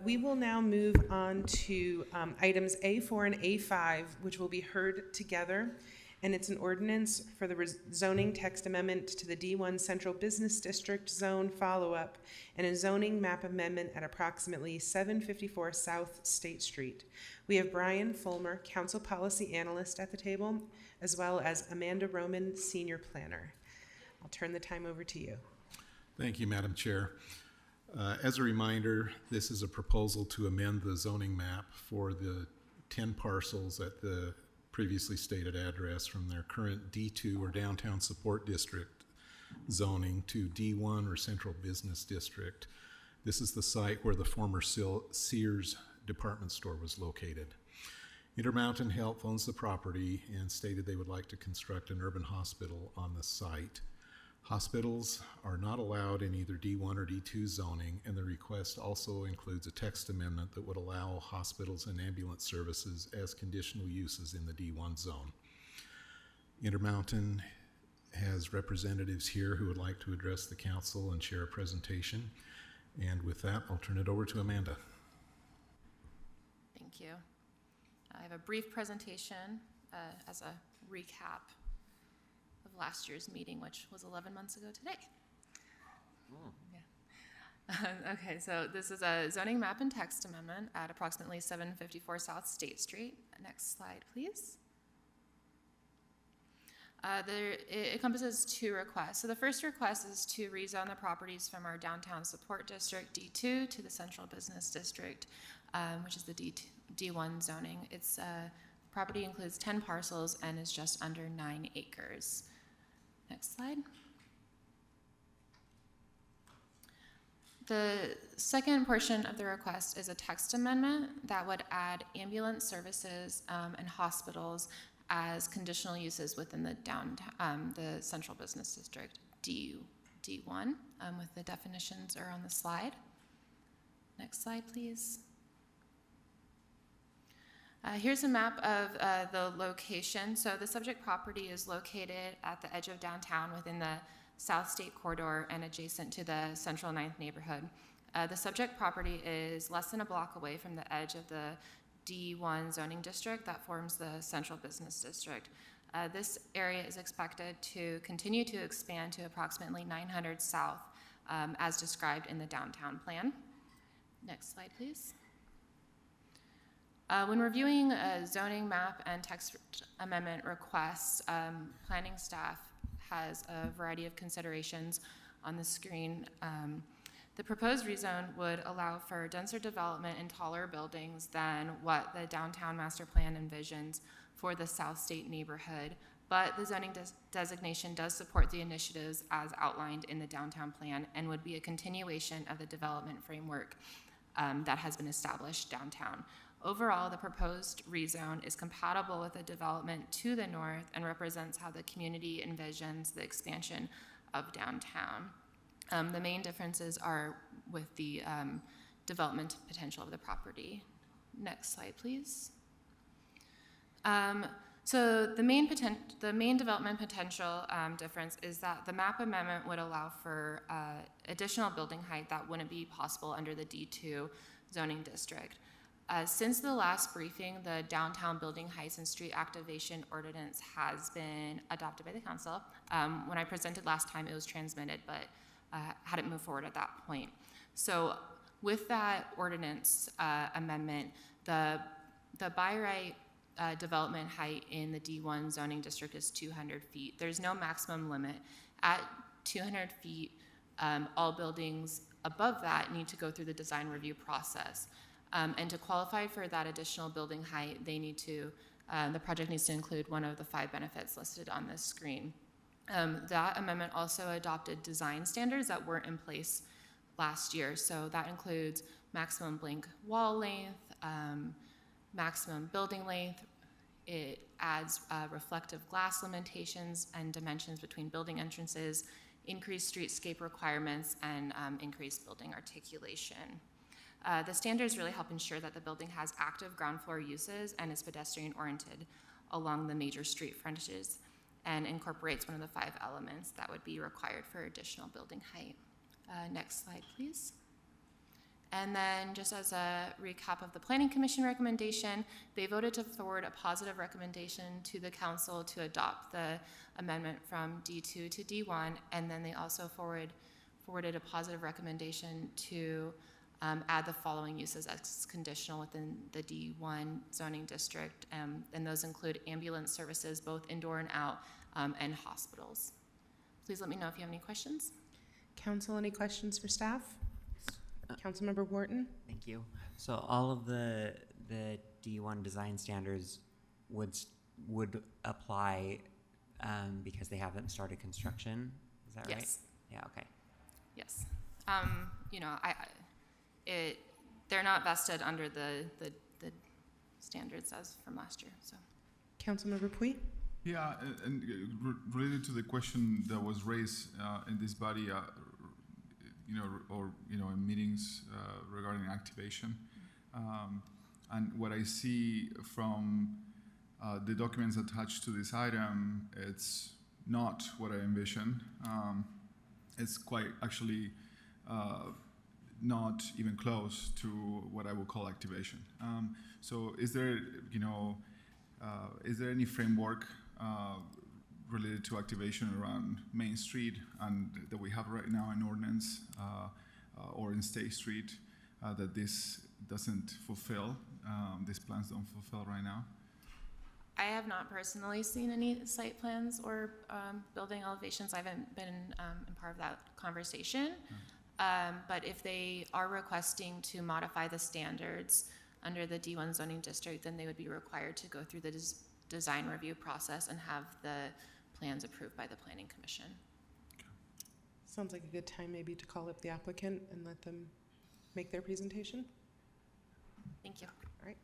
we will now move on to items A4 and A5, which will be heard together. And it's an ordinance for the zoning text amendment to the D1 Central Business District Zone follow-up and a zoning map amendment at approximately 754 South State Street. We have Brian Fulmer, Council Policy Analyst at the table, as well as Amanda Roman, Senior Planner. I'll turn the time over to you. Thank you, Madam Chair. As a reminder, this is a proposal to amend the zoning map for the 10 parcels at the previously stated address from their current D2 or Downtown Support District zoning to D1 or Central Business District. This is the site where the former Sears department store was located. Intermountain Health owns the property and stated they would like to construct an urban hospital on the site. Hospitals are not allowed in either D1 or D2 zoning, and the request also includes a text amendment that would allow hospitals and ambulance services as conditional uses in the D1 zone. Intermountain has representatives here who would like to address the council and share a presentation. And with that, I'll turn it over to Amanda. Thank you. I have a brief presentation as a recap of last year's meeting, which was 11 months ago today. Yeah. Okay, so this is a zoning map and text amendment at approximately 754 South State Street. Next slide, please. It encompasses two requests. So the first request is to rezone the properties from our Downtown Support District D2 to the Central Business District, which is the D1 zoning. Its property includes 10 parcels and is just under 9 acres. Next slide. The second portion of the request is a text amendment that would add ambulance services and hospitals as conditional uses within the the Central Business District D1, with the definitions are on the slide. Next slide, please. Here's a map of the location. So the subject property is located at the edge of downtown within the South State Corridor and adjacent to the Central 9th neighborhood. The subject property is less than a block away from the edge of the D1 zoning district that forms the Central Business District. This area is expected to continue to expand to approximately 900 south, as described in the downtown plan. Next slide, please. When reviewing a zoning map and text amendment requests, planning staff has a variety of considerations on the screen. The proposed rezone would allow for denser development in taller buildings than what the downtown master plan envisions for the South State neighborhood, but the zoning designation does support the initiatives as outlined in the downtown plan and would be a continuation of the development framework that has been established downtown. Overall, the proposed rezone is compatible with the development to the north and represents how the community envisions the expansion of downtown. The main differences are with the development potential of the property. Next slide, please. So the main development potential difference is that the map amendment would allow for additional building height that wouldn't be possible under the D2 zoning district. Since the last briefing, the downtown building heights and street activation ordinance has been adopted by the council. When I presented last time, it was transmitted, but hadn't moved forward at that point. So with that ordinance amendment, the by right development height in the D1 zoning district is 200 feet. There's no maximum limit. At 200 feet, all buildings above that need to go through the design review process. And to qualify for that additional building height, they need to, the project needs to include one of the 5 benefits listed on this screen. That amendment also adopted design standards that weren't in place last year. So that includes maximum blank wall length, maximum building length. It adds reflective glass limitations and dimensions between building entrances, increased streetscape requirements, and increased building articulation. The standards really help ensure that the building has active ground floor uses and is pedestrian oriented along the major street frontages and incorporates one of the 5 elements that would be required for additional building height. Next slide, please. And then just as a recap of the Planning Commission recommendation, they voted to forward a positive recommendation to the council to adopt the amendment from D2 to D1, and then they also forwarded a positive recommendation to add the following uses as conditional within the D1 zoning district, and those include ambulance services, both indoor and out, and hospitals. Please let me know if you have any questions. Council, any questions for staff? Councilmember Wharton? Thank you. So all of the D1 design standards would apply because they haven't started construction. Is that right? Yes. Yeah. Okay. Yes. They're not vested under the standards as from last year. So. Councilmember Pui? Yeah, and related to the question that was raised in this body, in meetings regarding activation, and what I see from the documents attached to this item, it's not what I envision. It's quite actually not even close to what I would call activation. So, is there any framework related to activation around Main Street and that we have right now in ordinance or in State Street that this doesn't fulfill, these plans don't fulfill right now? I have not personally seen any site plans or building elevations. I haven't been in part of that conversation. But if they are requesting to modify the standards under the D1 zoning district, then they would be required to go through the design review process and have the plans approved by the Planning Commission. Sounds like a good time maybe to call up the applicant and let them make their presentation. Thank you. All right.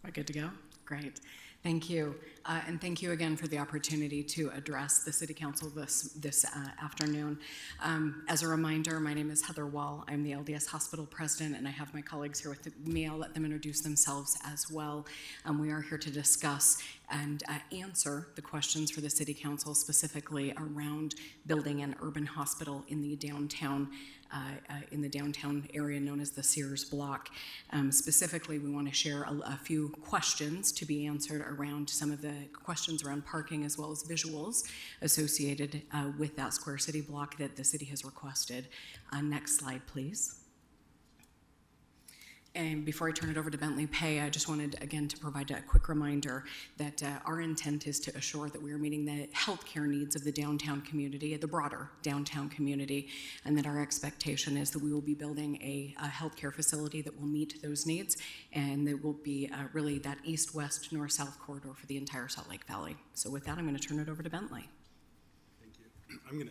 Am I good to go? Great. Thank you. And thank you again for the opportunity to address the City Council this afternoon. As a reminder, my name is Heather Wall. I'm the LDS Hospital President, and I have my colleagues here with me. I'll let them introduce themselves as well. We are here to discuss and answer the questions for the City Council, specifically around building an urban hospital in the downtown area known as the Sears Block. Specifically, we want to share a few questions to be answered around some of the questions around parking as well as visuals associated with that Square City block that the city has requested. Next slide, please. And before I turn it over to Bentley Pay, I just wanted, again, to provide a quick reminder that our intent is to assure that we are meeting the healthcare needs of the downtown community, the broader downtown community, and that our expectation is that we will be building a healthcare facility that will meet those needs, and that will be really that east-west, north-south corridor for the entire Salt Lake Valley. So with that, I'm going to turn it over to Bentley. Thank you.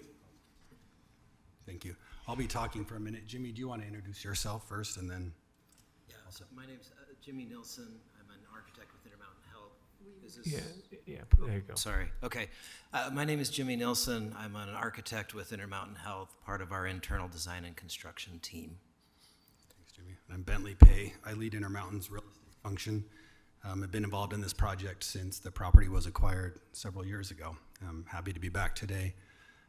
Thank you. I'll be talking for a minute. Jimmy, do you want to introduce yourself first, and then... So my name's Jimmy Nilsson. I'm an architect with Intermountain Health. There you go. Sorry. Okay. My name is Jimmy Nilsson. I'm an architect with Intermountain Health, part of our internal design and construction team. Thanks, Jimmy. I'm Bentley Pay. I lead Intermountain's real estate function. I've been involved in this project since the property was acquired several years ago. I'm happy to be back today.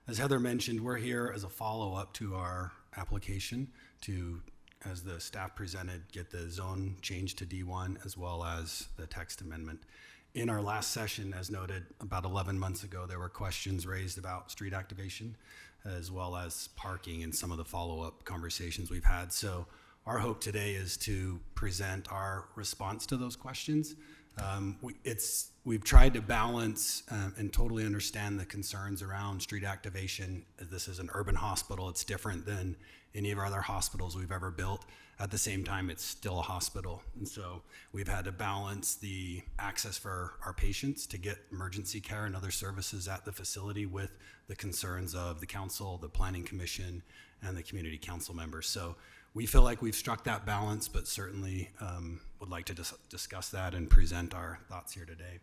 As Heather mentioned, we're here as a follow-up to our application to, as the staff presented, get the zone changed to D1 as well as the text amendment. In our last session, as noted, about 11 months ago, there were questions raised about street activation as well as parking and some of the follow-up conversations we've had. So our hope today is to present our response to those questions. We've tried to balance and totally understand the concerns around street activation. This is an urban hospital. It's different than any of our other hospitals we've ever built. At the same time, it's still a hospital. And so we've had to balance the access for our patients to get emergency care and other services at the facility with the concerns of the council, the planning commission, and the community council members. So we feel like we've struck that balance, but certainly would like to discuss that and present our thoughts here today.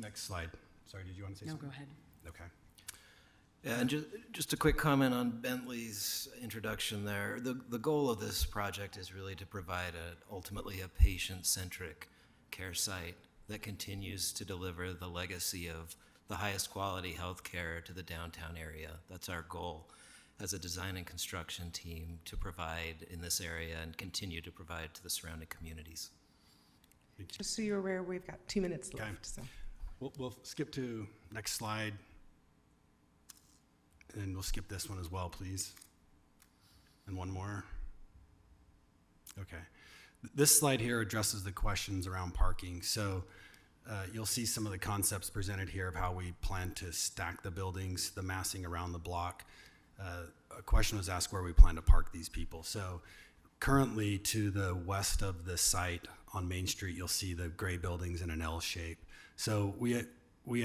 Next slide, Sorry, did you want to say No, something? go ahead. Okay. Yeah, and just a quick comment on Bentley's introduction there. The goal of this project is really to provide ultimately a patient-centric care site that continues to deliver the legacy of the highest quality health care to the downtown area. That's our goal as a design and construction team, to provide in this area and continue to provide to the surrounding communities. Just so you're aware, we've got 2 minutes Okay. left. So We'll skip to next slide. And we'll skip this one as well, please. And one more. Okay. This slide here addresses the questions around parking. So you'll see some of the concepts presented here of how we plan to stack the buildings, the massing around the block. A question was asked where we plan to park these people. So currently to the west of the site on Main Street, you'll see the gray buildings in an L shape. So we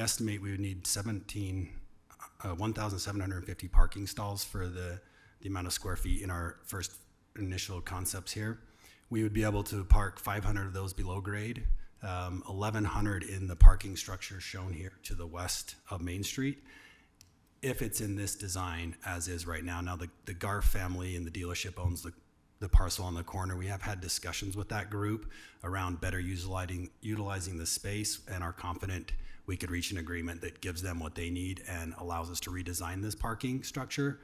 estimate we would need 1,750 parking stalls for the amount of square feet in our first initial concepts here. We would be able to park 500 of those below grade, 1,100 in the parking structure shown here to the west of Main Street, if it's in this design as is right now. Now, the Garf family and the dealership owns the parcel on the corner. We have had discussions with that group around better utilizing the space, and are confident we could reach an agreement that gives them what they need and allows us to redesign this parking structure.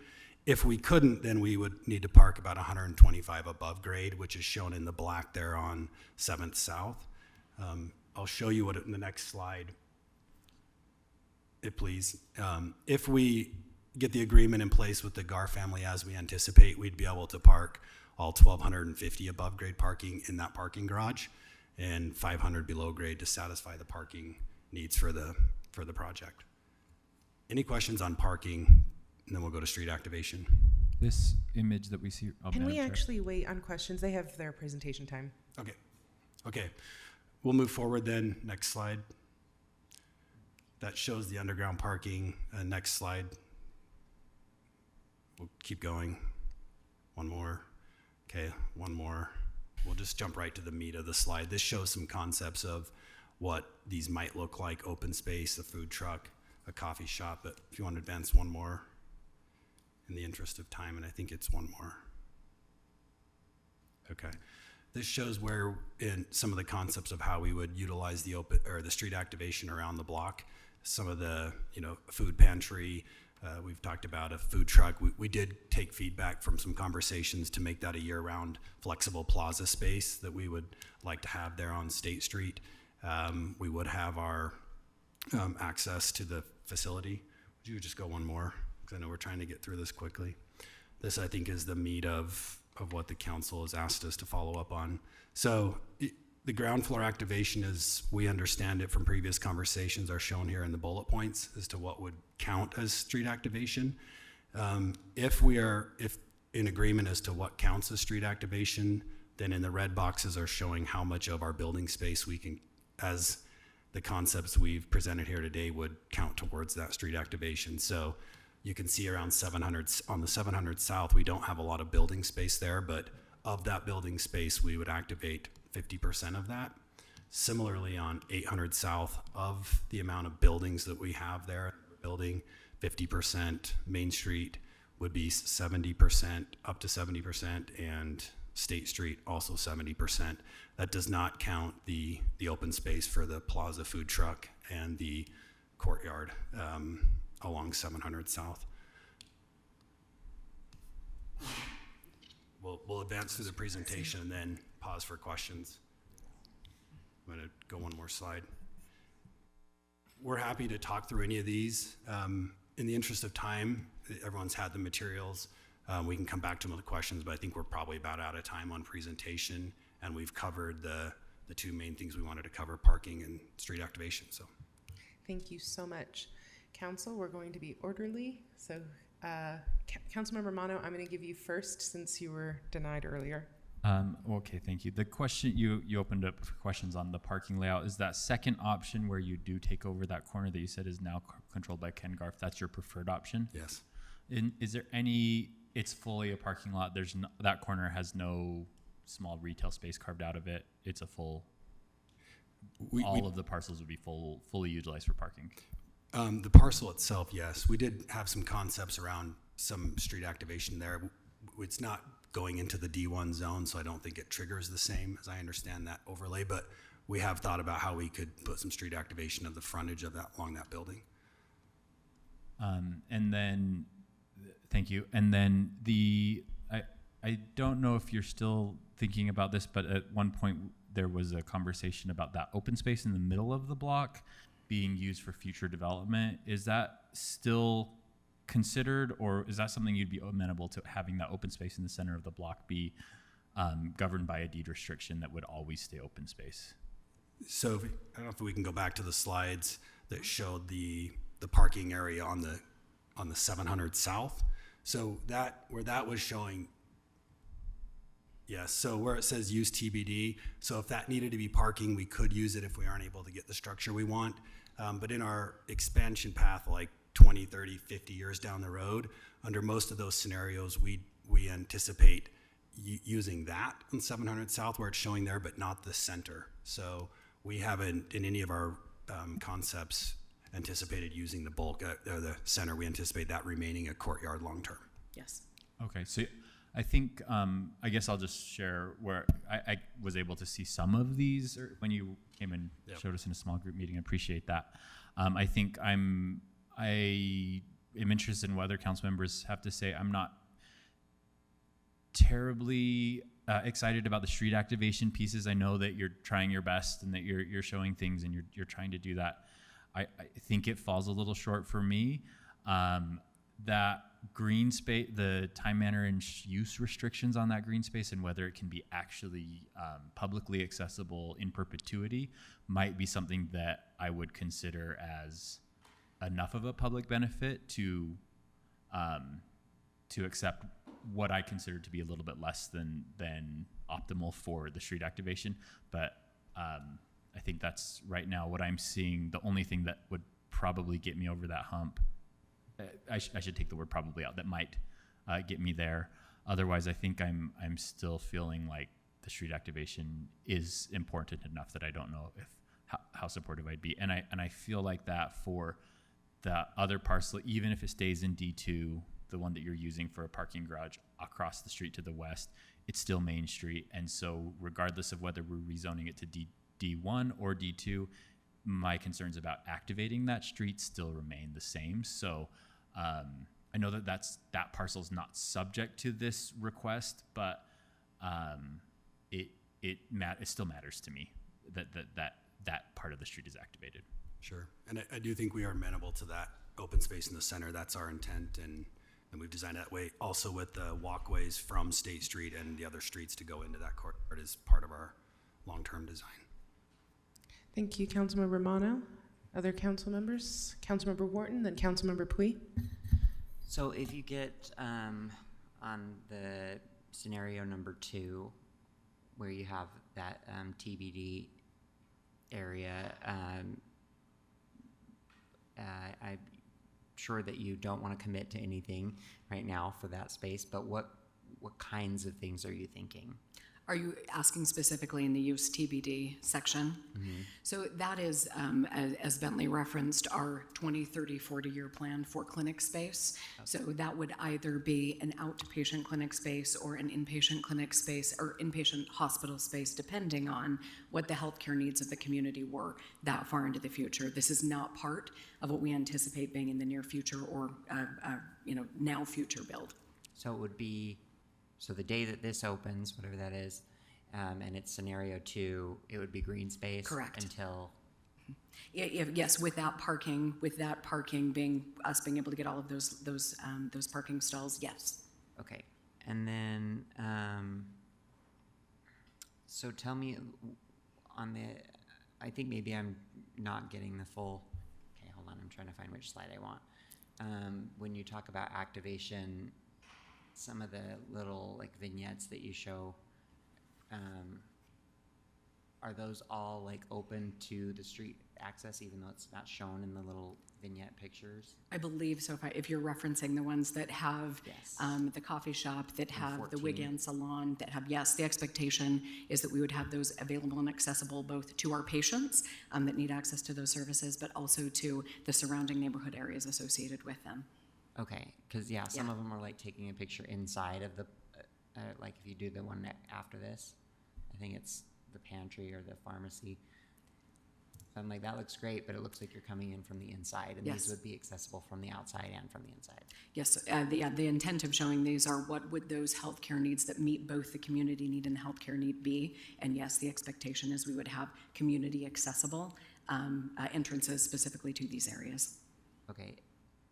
If we couldn't, then we would need to park about 125 above grade, which is shown in the black there on 7th South. I'll show you what in the next slide, please. If we get the agreement in place with the Gar family as we anticipate, we'd be able to park all 1,250 above grade parking in that parking garage, and 500 below grade to satisfy the parking needs for the project. Any questions on parking? And then we'll go to street activation. This image that we see. can we actually wait on questions? They have their presentation time. Okay. We'll move forward then. Next slide. That shows the underground parking. Next slide. We'll keep going. One more. Okay, one more. We'll just jump right to the meat of the slide. This shows some concepts of what these might look like: open space, a food truck, a coffee shop. But if you want to advance one more in the interest of time, and I think it's one more. Okay. This shows where in some of the concepts of how we would utilize the open or the street activation around the block. Some of the, food pantry. We've talked about a food truck. We did take feedback from some conversations to make that a year-round flexible plaza space that we would like to have there on State Street. We would have our access to the facility. Would you just go one more? Because I know we're trying to get through this quickly. This, I think, is the meat of what the council has asked us to follow up on. So the ground floor activation, as we understand it from previous conversations, are shown here in the bullet points as to what would count as street activation. If in agreement as to what counts as street activation, then in the red boxes are showing how much of our building space we can, as the concepts we've presented here today, would count towards that street activation. So you can see around 700, on the 700 South, we don't have a lot of building space there, but of that building space, we would activate 50% of that. Similarly, on 800 South, of the amount of buildings that we have there, building 50%, Main Street would be 70%, up to 70%, and State Street also 70%. That does not count the open space for the plaza food truck and the courtyard along 700 South. We'll advance through the presentation and then pause for questions. I'm going to go one more slide. We're happy to talk through any of these. In the interest of time, everyone's had the materials. We can come back to them with questions, but I think we're probably about out of time on presentation, and we've covered the two main things we wanted to cover: parking and street activation. So, Thank you so much. Council, we're going to be orderly. So, Councilmember Mono, I'm going to give you first since you were denied earlier. Okay, thank you. The question you opened up for questions on the parking layout, is that second option where you do take over that corner that you said is now controlled by Ken Garf, that's your preferred option? yes. Is there any, it's fully a parking lot, there's no, that corner has no small retail space carved out of it, it's a full, all of the parcels would be fully utilized for parking? The parcel itself, yes. We did have some concepts around some street activation there. It's not going into the D1 zone, so I don't think it triggers the same as I understand that overlay, but we have thought about how we could put some street activation of the frontage of that along that building. And then, thank you. And then I don't know if you're still thinking about this, but at one point there was a conversation about that open space in the middle of the block being used for future development. Is that still considered, or is that something you'd be amenable to, having that open space in the center of the block be governed by a deed restriction that would always stay open space? So I don't know if we can go back to the slides that showed the parking area on the 700 South. So that where that was showing, yes. So where it says use TBD. So if that needed to be parking, we could use it if we aren't able to get the structure we want. But in our expansion path, like 20, 30, 50 years down the road, under most of those scenarios, we anticipate using that on 700 South where it's showing there, but not the center. So we haven't, in any of our concepts, anticipated using the bulk or the center. We anticipate that remaining a courtyard long term. Yes. Okay, so I think I guess I'll just share where I was able to see some of these when you came and showed us in a small group meeting. I appreciate that. I think I am interested in what other council members have to say. I'm not terribly excited about the street activation pieces. I know that you're trying your best and that you're showing things and you're trying to do that. I think it falls a little short for me. That green space, the time, manner, and use restrictions on that green space and whether it can be actually publicly accessible in perpetuity might be something that I would consider as enough of a public benefit to accept what I consider to be a little bit less than optimal for the street activation. But I think that's right now what I'm seeing. The only thing that would probably get me over that hump, I should take the word probably out, that might get me there. Otherwise, I think I'm still feeling like the street activation is important enough that I don't know if how supportive I'd be. And I feel like that for the other parcel, even if it stays in D2, the one that you're using for a parking garage across the street to the west, it's still Main Street. And so regardless of whether we're rezoning it to D1 or D2, my concerns about activating that street still remain the same. So I know that parcel is not subject to this request, but it still matters to me that part of the street is activated. Sure, and I do think we are amenable to that open space in the center. That's our intent, and we've designed that way. Also with the walkways from State Street and the other streets to go into that courtyard is part of our long-term design. Thank you, Councilmember Romano. Other council members? Councilmember Wharton, then Councilmember Pui. So if you get on the scenario number 2, where you have that TBD area, I'm sure that you don't want to commit to anything right now for that space, but what kinds of things are you thinking? Are you asking specifically in the use TBD section? Mm-hmm. So that is, as Bentley referenced, our 20, 30, 40-year plan for clinic space. Okay. So that would either be an outpatient clinic space or an inpatient clinic space or inpatient hospital space, depending on what the healthcare needs of the community were that far into the future. This is not part of what we anticipate being in the near future or now future build. So it would be, so the day that this opens, whatever that is, and it's scenario 2, it would be green space. Correct. Until. Yes, with that parking being us being able to get all of those parking stalls. Yes. Okay, and then so tell me on the. I think maybe I'm not getting the full. Okay, hold on. I'm trying to find which slide I want. When you talk about activation, some of the little vignettes that you show, are those all like open to the street access, even though it's not shown in the little vignette pictures? I believe so. If you're referencing the ones that have Yes. the coffee shop, that have the 14. wig and salon, that have, yes, the expectation is that we would have those available and accessible both to our patients that need access to those services, but also to the surrounding neighborhood areas associated with them. Okay, because yeah, some Yeah. of them are like taking a picture inside of the, like if you do the one after this, I think it's the pantry or the pharmacy. So I'm like, that looks great, but it looks like you're coming in from the inside, and Yes. these would be accessible from the outside and from the inside. Yes, the intent of showing these are what would those healthcare needs that meet both the community need and healthcare need be? And yes, the expectation is we would have community accessible entrances specifically to these areas. Okay,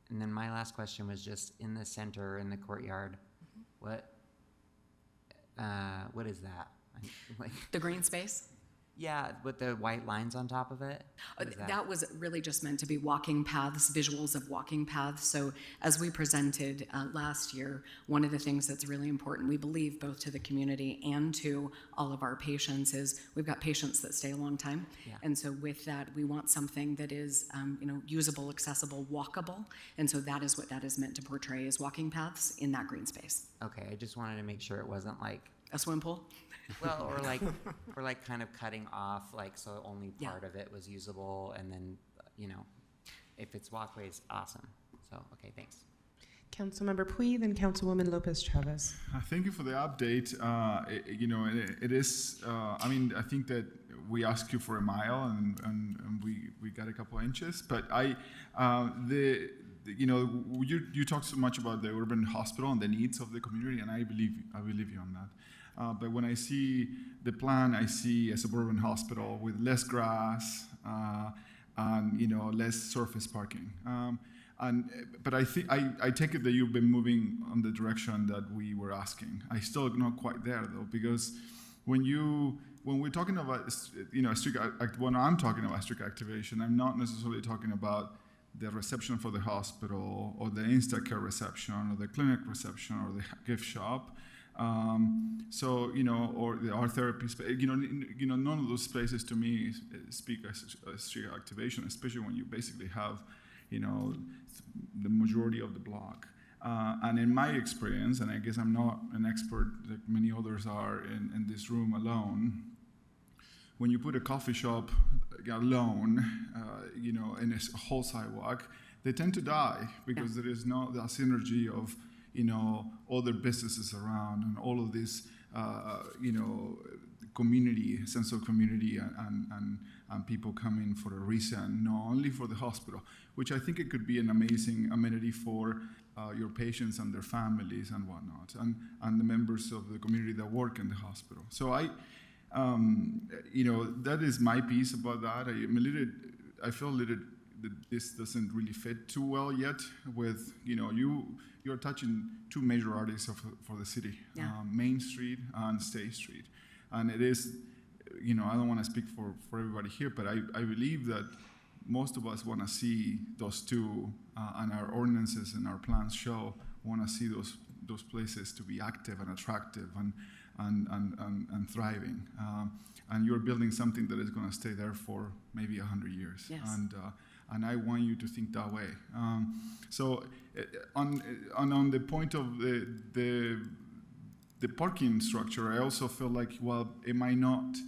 and then my last question was just in the center, in the courtyard, what is that? Like, The green space? yeah, with the white lines on top of it? What is That was really just meant to be walking paths, visuals of walking paths. So as we presented last year, one of the things that's really important, we believe both to the community and to all of our patients, is we've got patients that stay a long time. Yeah. And so with that, we want something that is usable, accessible, walkable. And so that is what that is meant to portray, is walking paths in that green space. Okay, I just wanted to make sure it wasn't like, A swim pool? well, or like kind of cutting off, like, so only Yeah. part of it was usable, and then, if it's walkways, awesome. So, okay, thanks. Councilmember Pui, then Councilwoman Lopez Chavez. Thank you for the update. It is, I think that we asked you for a mile and we got a couple inches, but you talked so much about the urban hospital and the needs of the community, and I believe you on that. But when I see the plan, I see a suburban hospital with less grass and less surface parking. But I think I take it that you've been moving on the direction that we were asking. I still not quite there though, because when we're talking about when I'm talking about strict activation, I'm not necessarily talking about the reception for the hospital or the Instacare reception or the clinic reception or the gift shop. Or the art therapy space, none of those places to me speak as strict activation, especially when you basically have, the majority of the block. And in my experience, and I guess I'm not an expert like many others are in this room alone, when you put a coffee shop alone, in a whole sidewalk, they tend to die because there is no that synergy of other businesses around and all of this, community, sense of community and people coming for a reason, not only for the hospital, which I think it could be an amazing amenity for your patients and their families and whatnot, and the members of the community that work in the hospital. So that is my piece about that. I feel a little that this doesn't really fit too well yet with, you're touching two major arteries for the city, Yeah. Main Street and State Street. And it is, I don't want to speak for everybody here, but I believe that most of us want to see those two, and our ordinances and our plans want to see those places to be active and attractive and thriving. And you're building something that is going to stay there for maybe 100 years. Yes. And I want you to think that way. On the point of the parking structure, I also feel like, well, it might not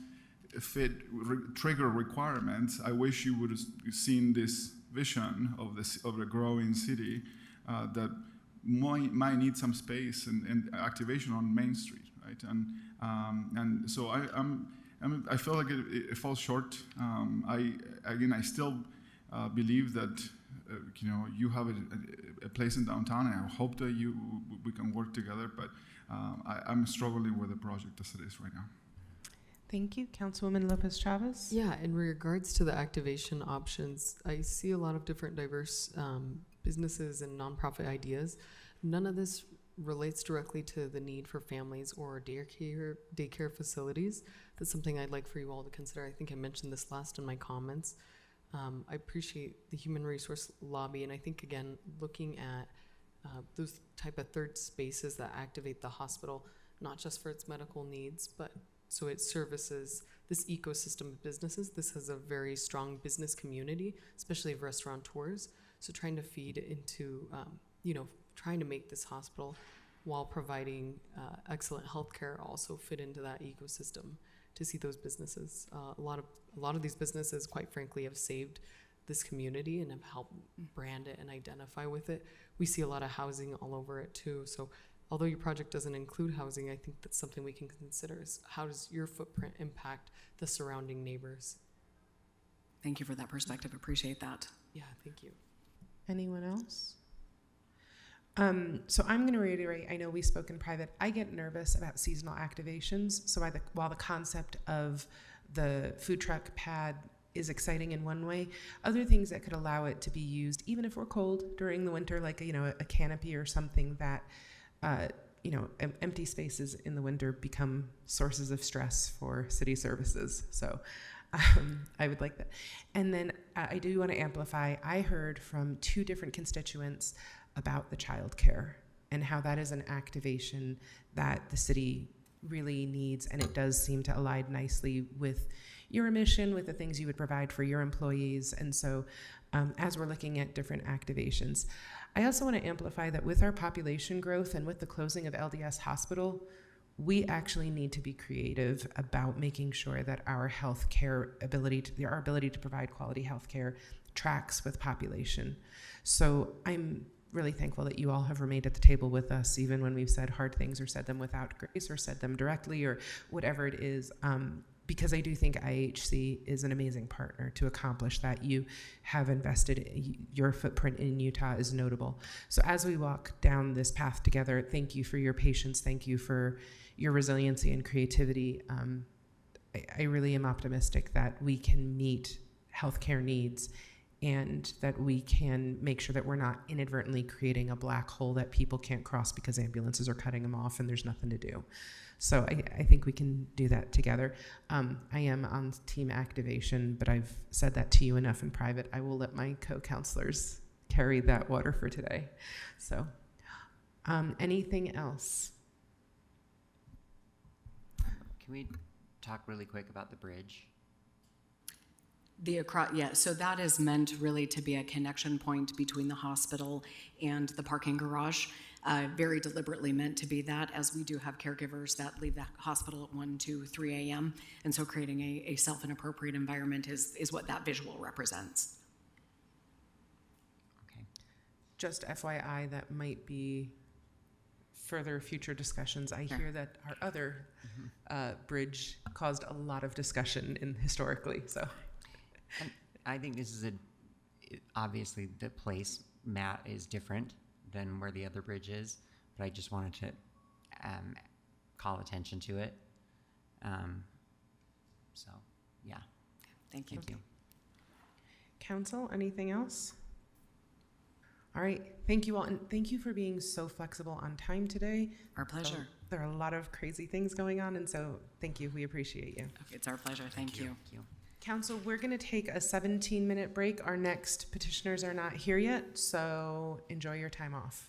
trigger requirements. I wish you would have seen this vision of a growing city that might need some space and activation on Main Street, right? And so I feel like it falls short. I still believe that you have a place in downtown, and I hope that we can work together. But I'm struggling with the project as it is right now. Thank you. Councilwoman Lopez Chavez. Yeah, in regards to the activation options, I see a lot of different diverse businesses and nonprofit ideas. None of this relates directly to the need for families or daycare facilities. That's something I'd like for you all to consider. I think I mentioned this last in my comments. I appreciate the human resource lobby, and I think, again, looking at those type of third spaces that activate the hospital, not just for its medical needs, but So it services this ecosystem of businesses. This has a very strong business community, especially of restaurateurs. So trying to feed into, trying to make this hospital, while providing excellent healthcare, also fit into that ecosystem to see those businesses. A lot of these businesses, quite frankly, have saved this community and have helped brand it and identify with it. We see a lot of housing all over it too. So although your project doesn't include housing, I think that's something we can consider is how does your footprint impact the surrounding neighbors? Thank you for that perspective. Appreciate that. Yeah, thank you. Anyone else? So I'm going to reiterate, I know we spoke in private, I get nervous about seasonal activations. So while the concept of the food truck pad is exciting in one way, other things that could allow it to be used, even if we're cold during the winter, like a canopy or something that, empty spaces in the winter become sources of stress for city services. So I would like that. And then I do want to amplify, I heard from 2 different constituents about the childcare and how that is an activation that the city really needs, and it does seem to align nicely with your mission, with the things you would provide for your employees. And so as we're looking at different activations, I also want to amplify that with our population growth and with the closing of LDS Hospital, we actually need to be creative about making sure that our healthcare our ability to provide quality healthcare tracks with population. So I'm really thankful that you all have remained at the table with us, even when we've said hard things or said them without grace or said them directly or whatever it is, because I do think IHC is an amazing partner to accomplish that. You have invested, your footprint in Utah is notable. So as we walk down this path together, thank you for your patience, thank you for your resiliency and creativity. I really am optimistic that we can meet healthcare needs and that we can make sure that we're not inadvertently creating a black hole that people can't cross because ambulances are cutting them off and there's nothing to do. So I think we can do that together. I am on team activation, but I've said that to you enough in private. I will let my co-counselors carry that water for today. So anything else? Can we talk really quick about the bridge? So that is meant really to be a connection point between the hospital and the parking garage. Very deliberately meant to be that, as we do have caregivers that leave the hospital at 1, 2, 3 a.m. And so creating a self and appropriate environment is what that visual represents. Okay. Just FYI, that might be further future discussions. I hear that our other bridge caused a lot of discussion historically, so. And I think this is obviously the place, Matt, is different than where the other bridge is, but I just wanted to call attention to it. So, yeah. Thank you. Council, anything else? All right, thank you all, and thank you for being so flexible on time today. Our pleasure. There are a lot of crazy things going on, and so thank you, we appreciate you. It's our pleasure, thank you. Thank you. Council, we're going to take a 17-minute break. Our next petitioners are not here yet, so enjoy your time off.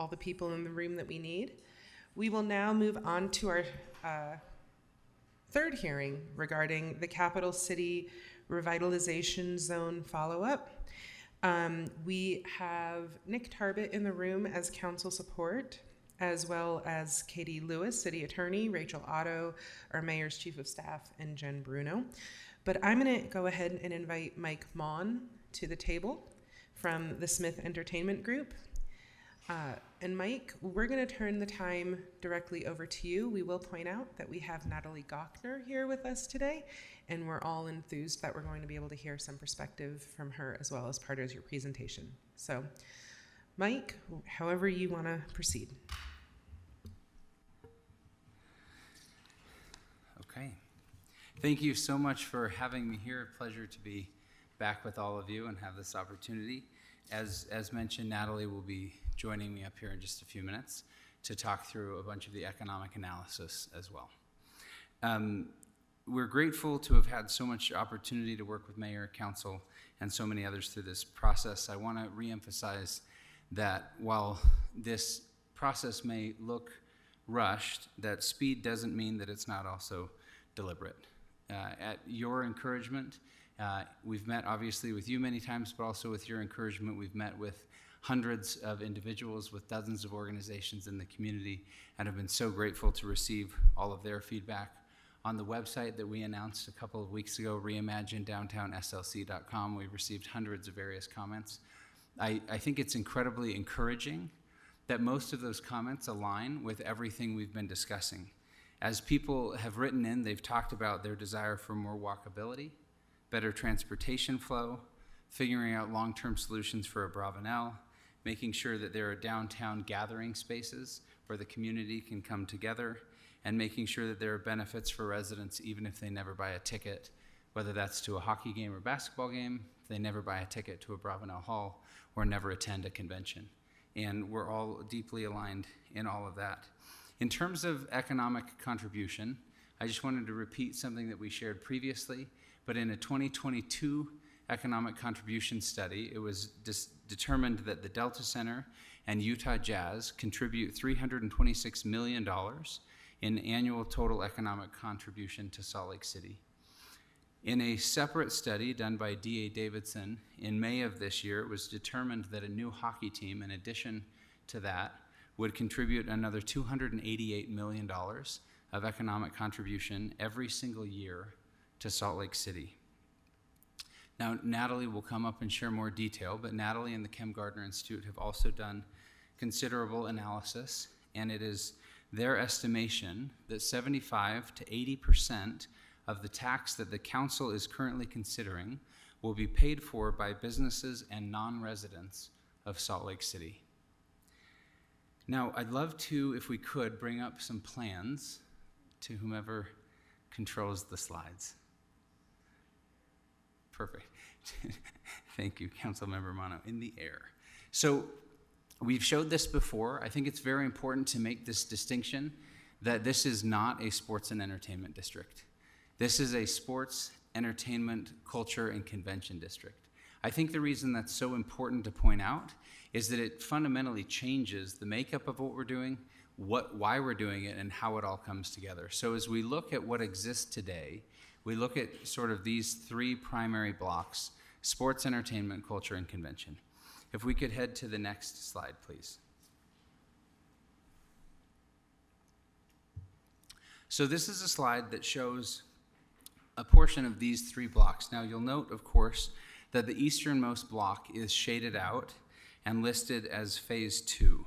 all the people in the room that we need. We will now move on to our third hearing regarding the Capital City Revitalization Zone follow-up. We have Nick Tarbett in the room as council support, as well as Katie Lewis, city attorney, Rachel Otto, our mayor's chief of staff, and Jen Bruno. But I'm going to go ahead and invite Mike Mon to the table from the Smith Entertainment Group. And Mike, we're going to turn the time directly over to you. We will point out that we have Natalie Gochner here with us today, and we're all enthused that we're going to be able to hear some perspective from her as well as part of your presentation. So, Mike, however you want to proceed. Okay. Thank you so much for having me here. Pleasure to be back with all of you and have this opportunity. As mentioned, Natalie will be joining me up here in just a few minutes to talk through a bunch of the economic analysis as well. We're grateful to have had so much opportunity to work with Mayor, Council, and so many others through this process. I want to reemphasize that while this process may look rushed, that speed doesn't mean that it's not also deliberate. At your encouragement, we've met obviously with you many times, but also with your encouragement, we've met with hundreds of individuals, with dozens of organizations in the community, and have been so grateful to receive all of their feedback. On the website that we announced a couple of weeks ago, reimaginedowntownslc.com, we received hundreds of various comments. I think it's incredibly encouraging that most of those comments align with everything we've been discussing. As people have written in, they've talked about their desire for more walkability, better transportation flow, figuring out long-term solutions for Abravanel, making sure that there are downtown gathering spaces where the community can come together, and making sure that there are benefits for residents even if they never buy a ticket, whether that's to a hockey game or basketball game, if they never buy a ticket to Abravanel Hall, or never attend a convention. And we're all deeply aligned in all of that. In terms of economic contribution, I just wanted to repeat something that we shared previously, but in a 2022 economic contribution study, it was determined that the Delta Center and Utah Jazz contribute $326 million in annual total economic contribution to Salt Lake City. In a separate study done by D.A. Davidson in May of this year, it was determined that a new hockey team, in addition to that, would contribute another $288 million of economic contribution every single year to Salt Lake City. Now, Natalie will come up and share more detail, but Natalie and the Kem Gardner Institute have also done considerable analysis, and it is their estimation that 75 to 80% of the tax that the council is currently considering will be paid for by businesses and non-residents of Salt Lake City. Now, I'd love to, if we could, bring up some plans to whomever controls the slides. Perfect. Thank you, Councilmember Mono, in the air. So we've showed this before. I think it's very important to make this distinction that this is not a sports and entertainment district. This is a sports, entertainment, culture, and convention district. I think the reason that's so important to point out is that it fundamentally changes the makeup of what we're doing, why we're doing it, and how it all comes together. So as we look at what exists today, we look at sort of these three primary blocks: sports, entertainment, culture, and convention. If we could head to the next slide, please. So this is a slide that shows a portion of these three blocks. Now you'll note, of course, that the easternmost block is shaded out and listed as phase 2.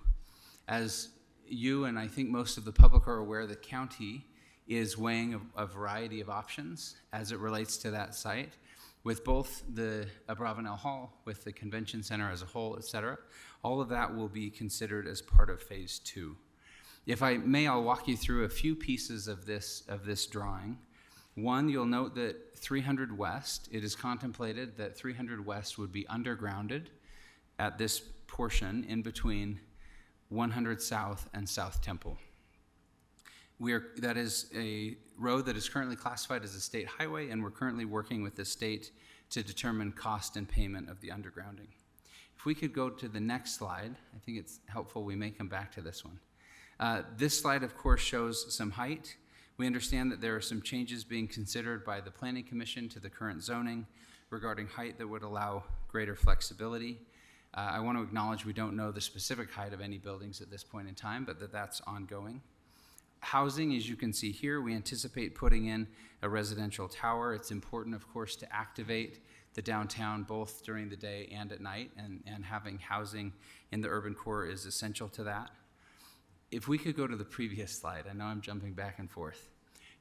As you and I think most of the public are aware, the county is weighing a variety of options as it relates to that site, with both the Abravanel Hall, with the convention center as a whole, et cetera. All of that will be considered as part of phase 2. If I may, I'll walk you through a few pieces of this drawing. One, you'll note that 300 West, it is contemplated that 300 West would be undergrounded at this portion in between 100 South and South Temple. That is a road that is currently classified as a state highway, and we're currently working with the state to determine cost and payment of the undergrounding. If we could go to the next slide, I think it's helpful. We may come back to this one. This slide, of course, shows some height. We understand that there are some changes being considered by the Planning Commission to the current zoning regarding height that would allow greater flexibility. I want to acknowledge we don't know the specific height of any buildings at this point in time, but that's ongoing. Housing, as you can see here, we anticipate putting in a residential tower. It's important, of course, to activate the downtown both during the day and at night, and having housing in the urban core is essential to that. If we could go to the previous slide, I know I'm jumping back and forth.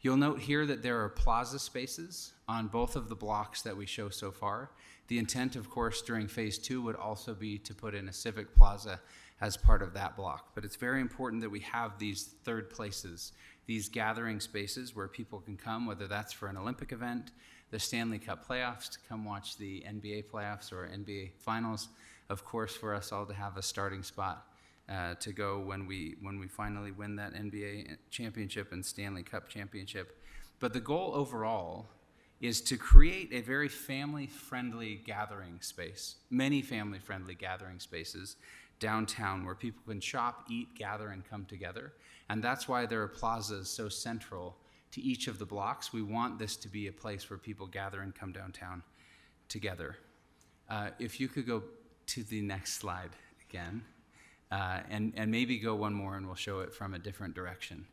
You'll note here that there are plaza spaces on both of the blocks that we show so far. The intent, of course, during phase 2 would also be to put in a civic plaza as part of that block. But it's very important that we have these third places, these gathering spaces where people can come, whether that's for an Olympic event, the Stanley Cup playoffs, to come watch the NBA playoffs or NBA finals, of course, for us all to have a starting spot to go when we finally win that NBA championship and Stanley Cup championship. But the goal overall is to create a very family-friendly gathering space, many family-friendly gathering spaces downtown where people can shop, eat, gather, and come together. And that's why there are plazas so central to each of the blocks. We want this to be a place where people gather and come downtown together. If you could go to the next slide again, and maybe go one more and we'll show it from a different direction.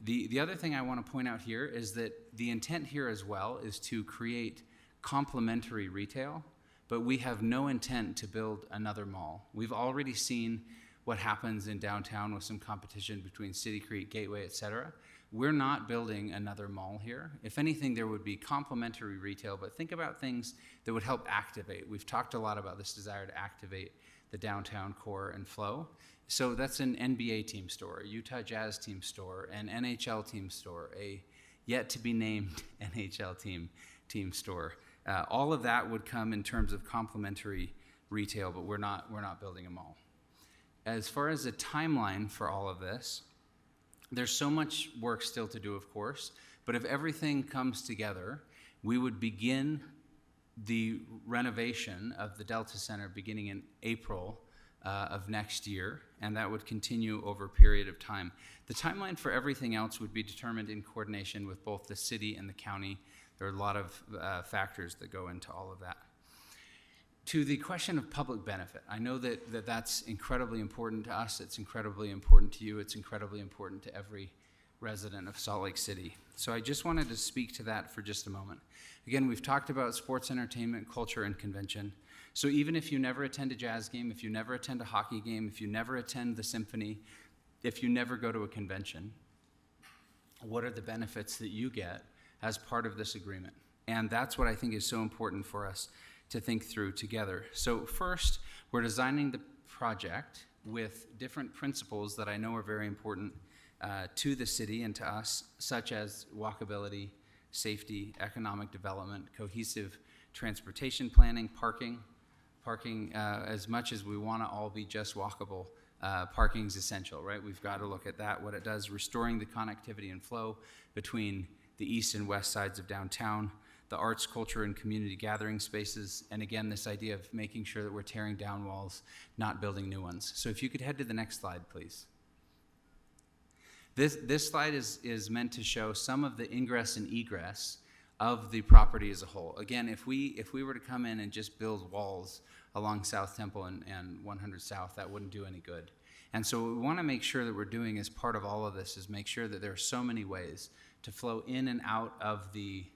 The other thing I want to point out here is that the intent here as well is to create complementary retail, but we have no intent to build another mall. We've already seen what happens in downtown with some competition between City Creek, Gateway, et cetera. We're not building another mall here. If anything, there would be complementary retail, but think about things that would help activate. We've talked a lot about this desire to activate the downtown core and flow. So that's an NBA team store, a Utah Jazz team store, an NHL team store, a yet-to-be-named NHL team store. All of that would come in terms of complementary retail, but we're not building a mall. As far as the timeline for all of this, there's so much work still to do, of course, but if everything comes together, we would begin the renovation of the Delta Center beginning in April of next year, and that would continue over a period of time. The timeline for everything else would be determined in coordination with both the city and the county. There are a lot of factors that go into all of that. To the question of public benefit, I know that that's incredibly important to us, it's incredibly important to you, it's incredibly important to every resident of Salt Lake City. So I just wanted to speak to that for just a moment. Again, we've talked about sports, entertainment, culture, and convention. So even if you never attend a jazz game, if you never attend a hockey game, if you never attend the symphony, if you never go to a convention, what are the benefits that you get as part of this agreement? And that's what I think is so important for us to think through together. So first, we're designing the project with different principles that I know are very important to the city and to us, such as walkability, safety, economic development, cohesive transportation planning, parking, as much as we want to all be just walkable, parking is essential, right? We've got to look at that, what it does, restoring the connectivity and flow between the east and west sides of downtown, the arts, culture, and community gathering spaces, and again, this idea of making sure that we're tearing down walls, not building new ones. So if you could head to the next slide, please. This slide is meant to show some of the ingress and egress of the property as a whole. Again, if we were to come in and just build walls along South Temple and 100 South, that wouldn't do any good. And so what we want to make sure that we're doing as part of all of this is make sure that there are so many ways to flow in and out of the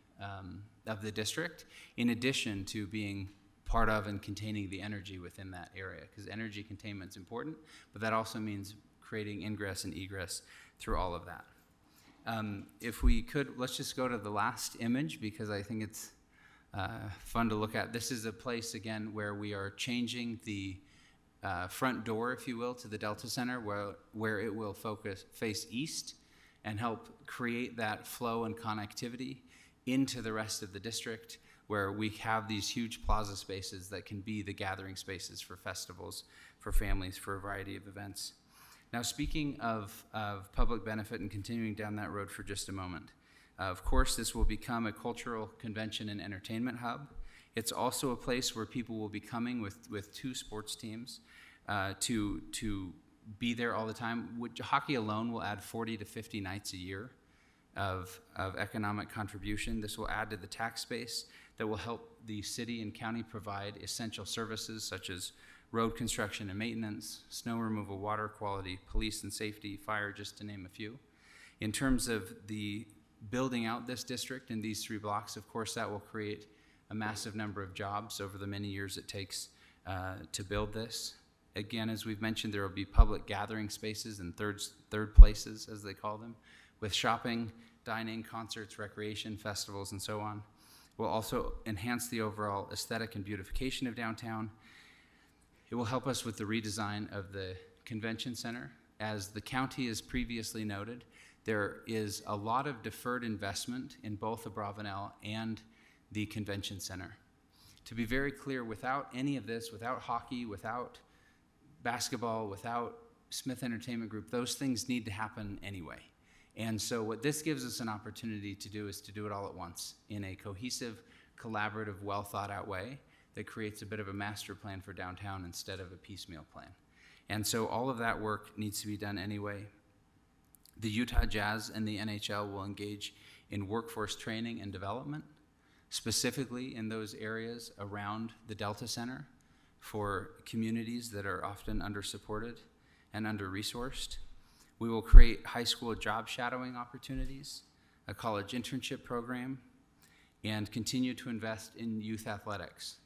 district, in addition to being part of and containing the energy within that area, because energy containment is important, but that also means creating ingress and egress through all of that. If we could, let's just go to the last image, because I think it's fun to look at. This is a place, again, where we are changing the front door, if you will, to the Delta Center, where it will face east and help create that flow and connectivity into the rest of the district, where we have these huge plaza spaces that can be the gathering spaces for festivals, for families, for a variety of events. Now, speaking of public benefit and continuing down that road for just a moment, of course, this will become a cultural convention and entertainment hub. It's also a place where people will be coming with two sports teams to be there all the time. Hockey alone will add 40 to 50 nights a year of economic contribution. This will add to the tax base that will help the city and county provide essential services such as road construction and maintenance, snow removal, water quality, police and safety, fire, just to name a few. In terms of the building out this district in these 3 blocks, of course, that will create a massive number of jobs over the many years it takes to build this. Again, as we've mentioned, there will be public gathering spaces and third places, as they call them, with shopping, dining, concerts, recreation, festivals, and so on. Will also enhance the overall aesthetic and beautification of downtown. It will help us with the redesign of the convention center. As the county has previously noted, there is a lot of deferred investment in both the Bravenel and the convention center. To be very clear, without any of this, without hockey, without basketball, without Smith Entertainment Group, those things need to happen anyway. And so what this gives us an opportunity to do is to do it all at once in a cohesive, collaborative, well thought out way that creates a bit of a master plan for downtown instead of a piecemeal plan. And so all of that work needs to be done anyway. The Utah Jazz and the NHL will engage in workforce training and development, specifically in those areas around the Delta Center for communities that are often under-supported and under-resourced. We will create high school job shadowing opportunities, a college internship program, and continue to invest in youth athletics.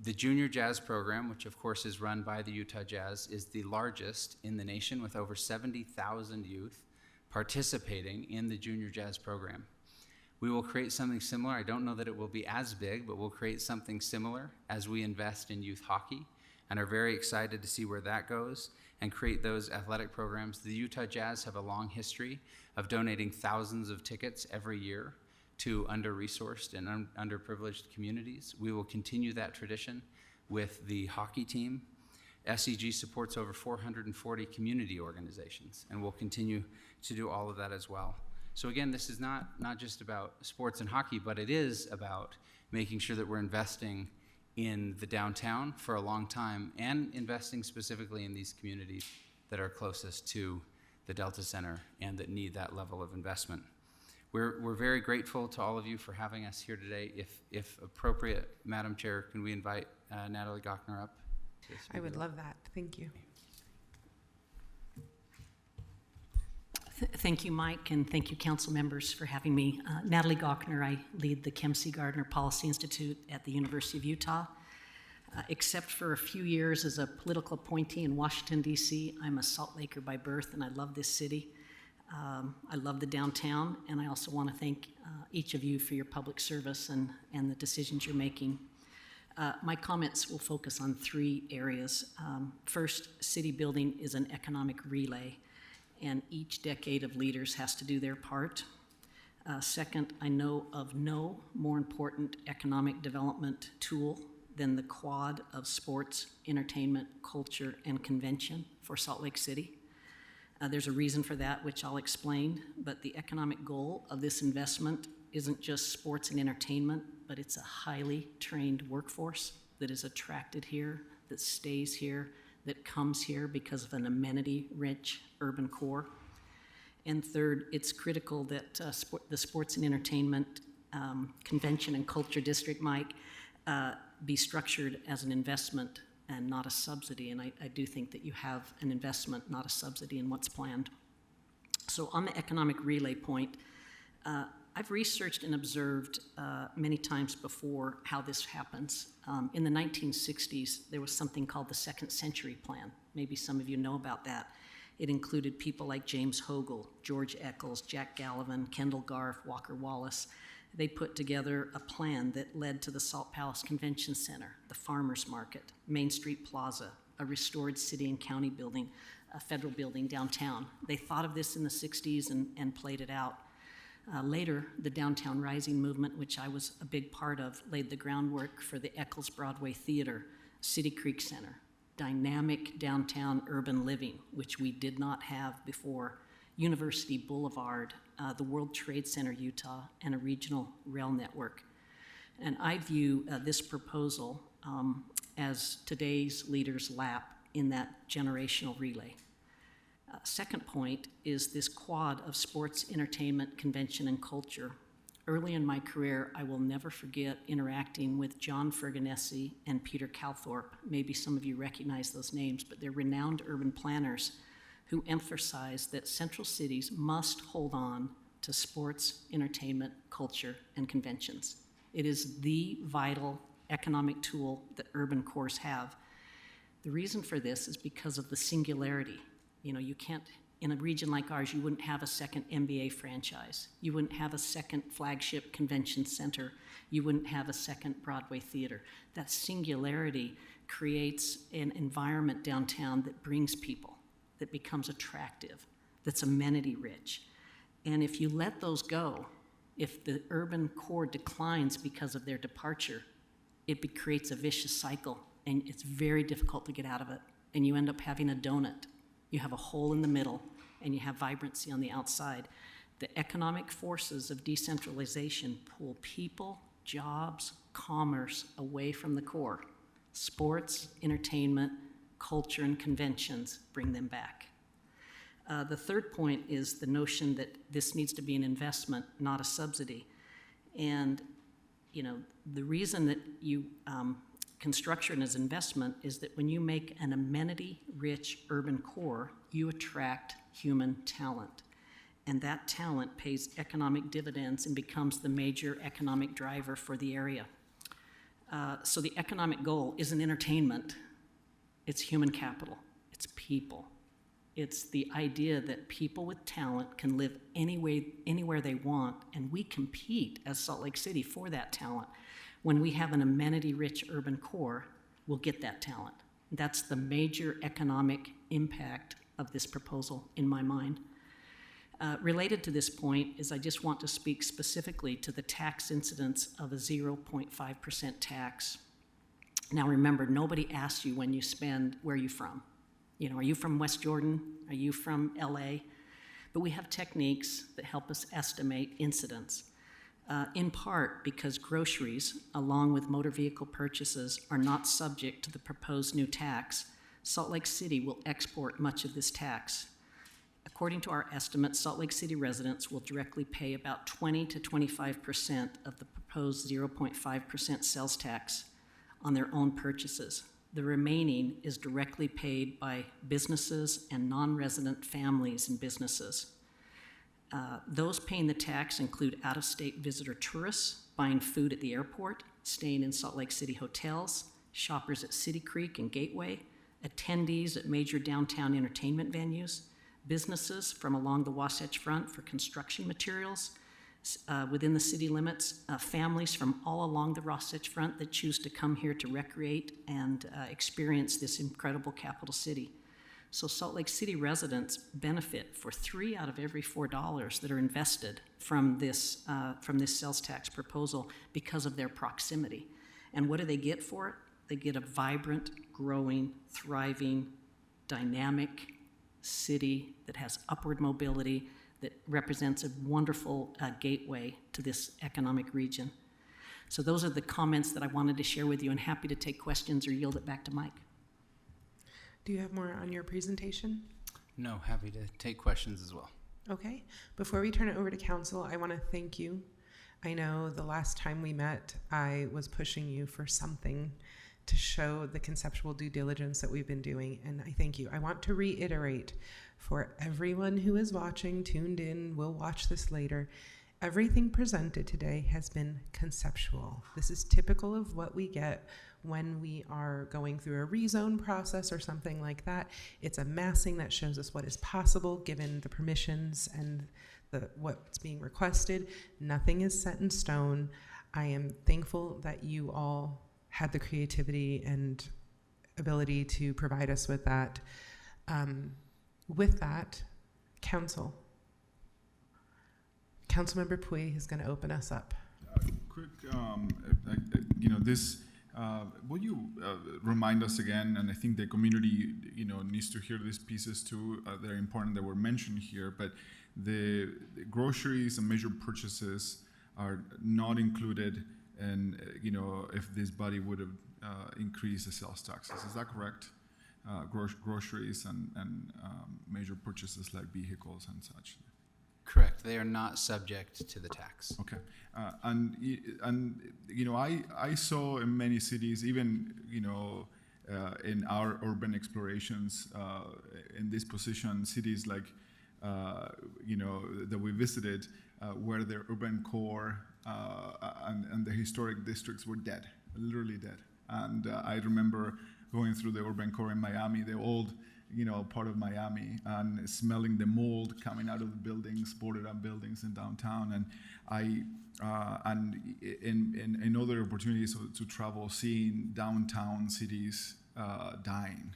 The Junior Jazz program, which of course is run by the Utah Jazz, is the largest in the nation with over 70,000 youth participating in the Junior Jazz program. We will create something similar. I don't know that it will be as big, but we'll create something similar as we invest in youth hockey and are very excited to see where that goes and create those athletic programs. The Utah Jazz have a long history of donating thousands of tickets every year to under-resourced and underprivileged communities. We will continue that tradition with the hockey team. SEG supports over 440 community organizations, and we'll continue to do all of that as well. So again, this is not just about sports and hockey, but it is about making sure that we're investing in the downtown for a long time and investing specifically in these communities that are closest to the Delta Center and that need that level of investment. We're very grateful to all of you for having us here today. If appropriate, Madam Chair, can we invite Natalie Gochner up? I would love that. Thank you. Thank you, Mike, and thank you, council members, for having me. Natalie Gochner, I lead the Kim C. Gardner Policy Institute at the University of Utah. Except for a few years as a political appointee in Washington, D.C., I'm a Salt Laker by birth, and I love this city. I love the downtown, and I also want to thank each of you for your public service and the decisions you're making. My comments will focus on 3 areas. First, city building is an economic relay, and each decade of leaders has to do their part. Second, I know of no more important economic development tool than the quad of sports, entertainment, culture, and convention for Salt Lake City. There's a reason for that, which I'll explain, but the economic goal of this investment isn't just sports and entertainment, but it's a highly trained workforce that is attracted here, that stays here, that comes here because of an amenity-rich urban core. And third, it's critical that the Sports and Entertainment Convention and Culture District, Mike, be structured as an investment and not a subsidy. And I do think that you have an investment, not a subsidy, in what's planned. So on the economic relay point, I've researched and observed many times before how this happens. In the 1960s, there was something called the Second Century Plan. Maybe some of you know about that. It included people like James Hogle, George Eccles, Jack Gallivan, Kendall Garf, Walker Wallace. They put together a plan that led to the Salt Palace Convention Center, the Farmers Market, Main Street Plaza, a restored city and county building, a federal building downtown. They thought of this in the 60s and played it out. Later, the Downtown Rising movement, which I was a big part of, laid the groundwork for the Eccles Broadway Theater, City Creek Center, dynamic downtown urban living, which we did not have before, University Boulevard, the World Trade Center Utah, and a regional rail network. And I view this proposal as today's leaders' lap in that generational relay. Second point is this quad of sports, entertainment, convention, and culture. Early in my career, I will never forget interacting with John Ferganesi and Peter Calthorpe. Maybe some of you recognize those names, but they're renowned urban planners who emphasize that central cities must hold on to sports, entertainment, culture, and conventions. It is the vital economic tool that urban cores have. The reason for this is because of the singularity. You know, you can't, in a region like ours, you wouldn't have a second NBA franchise. You wouldn't have a second flagship convention center. You wouldn't have a second Broadway theater. That singularity creates an environment downtown that brings people, that becomes attractive, that's amenity rich. And if you let those go, if the urban core declines because of their departure, it creates a vicious cycle, and it's very difficult to get out of it. And you end up having a donut. You have a hole in the middle, and you have vibrancy on the outside. The economic forces of decentralization pull people, jobs, commerce away from the core. Sports, entertainment, culture, and conventions bring them back. The third point is the notion that this needs to be an investment, not a subsidy. And, you know, the reason that you can structure it as investment is that when you make an amenity-rich urban core, you attract human talent. And that talent pays economic dividends and becomes the major economic driver for the area. So the economic goal isn't entertainment, it's human capital, it's people. It's the idea that people with talent can live anywhere they want, and we compete as Salt Lake City for that talent. When we have an amenity-rich urban core, we'll get that talent. That's the major economic impact of this proposal in my mind. Related to this point is I just want to speak specifically to the tax incidence of a 0.5% tax. Now remember, nobody asks you when you spend, where are you from? You know, are you from West Jordan? Are you from LA? But we have techniques that help us estimate incidence. In part because groceries, along with motor vehicle purchases, are not subject to the proposed new tax, Salt Lake City will export much of this tax. According to our estimates, Salt Lake City residents will directly pay about 20 to 25% of the proposed 0.5% sales tax on their own purchases. The remaining is directly paid by businesses and non-resident families and businesses. Those paying the tax include out-of-state visitor tourists buying food at the airport, staying in Salt Lake City hotels, shoppers at City Creek and Gateway, attendees at major downtown entertainment venues, businesses from along the Wasatch Front for construction materials within the city limits, families from all along the Wasatch Front that choose to come here to recreate and experience this incredible capital city. So Salt Lake City residents benefit for 3 out of every $4 that are invested from this sales tax proposal because of their proximity. And what do they get for it? They get a vibrant, growing, thriving, dynamic city that has upward mobility, that represents a wonderful gateway to this economic region. So those are the comments that I wanted to share with you, and happy to take questions or yield it back to Mike. Do you have more on your presentation? No, happy to take questions as well. Okay. Before we turn it over to council, I want to thank you. I know the last time we met, I was pushing you for something to show the conceptual due diligence that we've been doing, and I thank you. I want to reiterate for everyone who is watching, tuned in, will watch this later, everything presented today has been conceptual. This is typical of what we get when we are going through a rezone process or something like that. It's a massing that shows us what is possible given the permissions and what's being requested. Nothing is set in stone. I am thankful that you all had the creativity and ability to provide us with that. With that, Councilmember Pui is going to open us up. Quick, this. Will you remind us again? And I think the community, needs to hear these pieces too. They're important that were mentioned here. But the groceries and major purchases are not included. And if this body would have increased the sales taxes, is that correct? groceries and major purchases like vehicles and such. Correct. They are not subject to the tax. Okay, and you know, I saw in many cities, even in our urban explorations in this position, cities like that we visited, where their urban core and the historic districts were dead, literally dead. And I remember going through the urban core in Miami, the old part of Miami, and smelling the mold coming out of the buildings, boarded up buildings in downtown. And in other opportunities to travel, seeing downtown cities dying.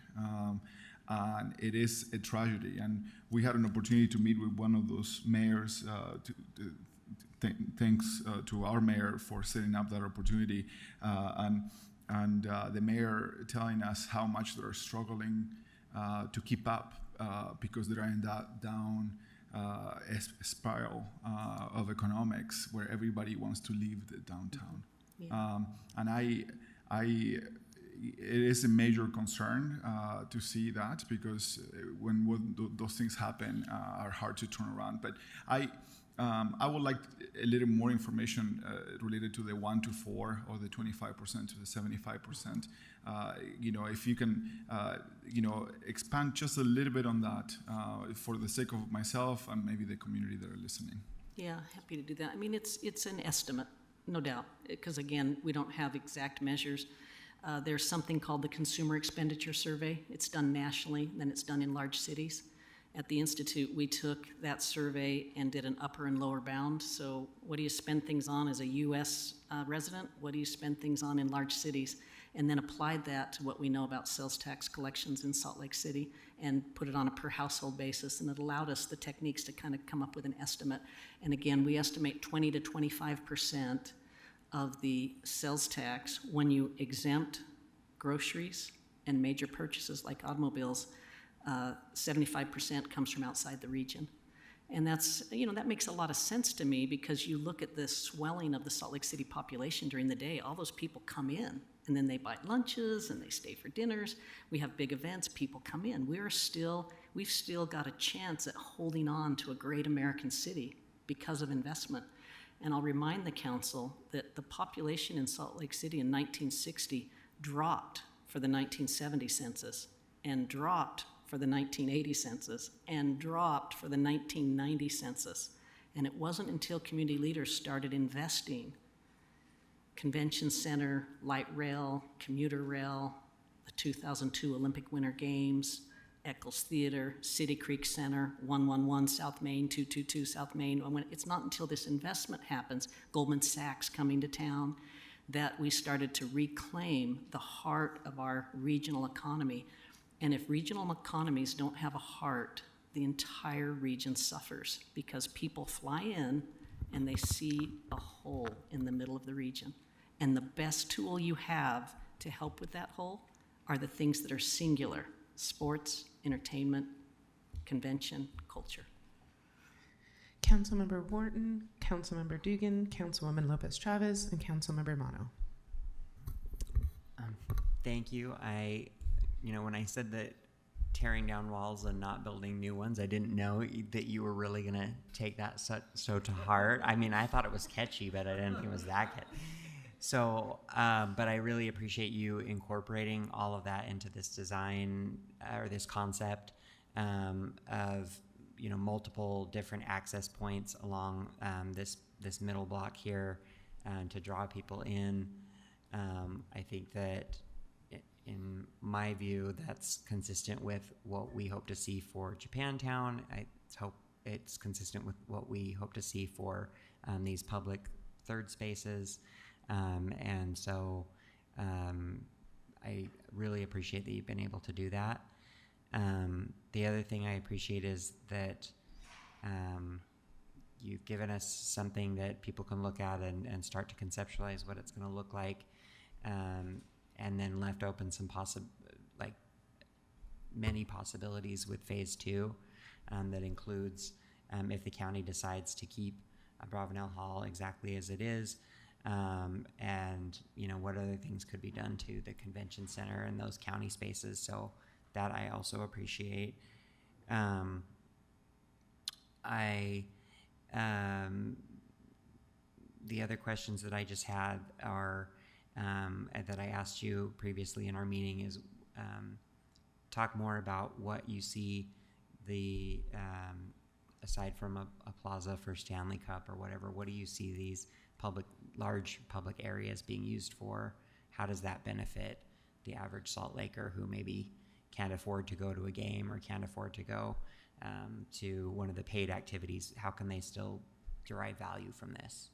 And it is a tragedy. And we had an opportunity to meet with one of those mayors, thanks to our mayor for setting up that opportunity. And the mayor telling us how much they're struggling to keep up because they're in that down spiral of economics where everybody wants to leave the downtown. Yeah. And it is a major concern to see that, because when those things happen are hard to turn around. But I would like a little more information related to the 1 to 4 or the 25% to the 75%. If you can, expand just a little bit on that for the sake of myself and maybe the community that are listening. Yeah, happy to do that. I mean, it's an estimate, no doubt, because again, we don't have exact measures. There's something called the Consumer Expenditure Survey. It's done nationally, then it's done in large cities. At the Institute, we took that survey and did an upper and lower bound. So what do you spend things on as a U.S. Resident? What do you spend things on in large cities? And then applied that to what we know about sales tax collections in Salt Lake City and put it on a per household basis. And it allowed us the techniques to kind of come up with an estimate. And again, we estimate 20 to 25% of the sales tax when you exempt groceries and major purchases like automobiles. 75% comes from outside the region. And that's, that makes a lot of sense to me, because you look at the swelling of the Salt Lake City population during the day, all those people come in and then they buy lunches and they stay for dinners. We have big events, people come in. We've still got a chance at holding on to a great American city because of investment. And I'll remind the council that the population in Salt Lake City in 1960 dropped for the 1970 census and dropped for the 1980 census and dropped for the 1990 census. And it wasn't until community leaders started investing, convention center, light rail, commuter rail, the 2002 Olympic Winter Games, Eccles Theater, City Creek Center, 111 South Main, 222 South Main. It's not until this investment happens, Goldman Sachs coming to town, that we started to reclaim the heart of our regional economy. And if regional economies don't have a heart, the entire region suffers, because people fly in and they see a hole in the middle of the region. And the best tool you have to help with that hole are the things that are singular: sports, entertainment, convention, culture. Councilmember Wharton, Councilmember Dugan, Councilwoman Lopez Chavez, and Councilmember Mono. Thank you. When I said that tearing down walls and not building new ones, I didn't know that you were really going to take that so to heart. I mean, I thought it was catchy, but I didn't think it was that catchy. So, but I really appreciate you incorporating all of that into this design or this concept of multiple different access points along this middle block here to draw people in. I think that, in my view, that's consistent with what we hope to see for Japantown. I hope it's consistent with what we hope to see for these public third spaces. And so I really appreciate that you've been able to do that. The other thing I appreciate is that you've given us something that people can look at and start to conceptualize what it's going to look like. And then left open some many possibilities with phase 2 that includes if the county decides to keep Bravenel Hall exactly as it is, and what other things could be done to the convention center and those county spaces. So That I also appreciate. The other questions that I just had are, that I asked you previously in our meeting is, talk more about what you see aside from a plaza for Stanley Cup or whatever, what do you see these large public areas being used for? How does that benefit the average Salt Laker who maybe can't afford to go to a game or can't afford to go to one of the paid activities? How can they still derive value from this?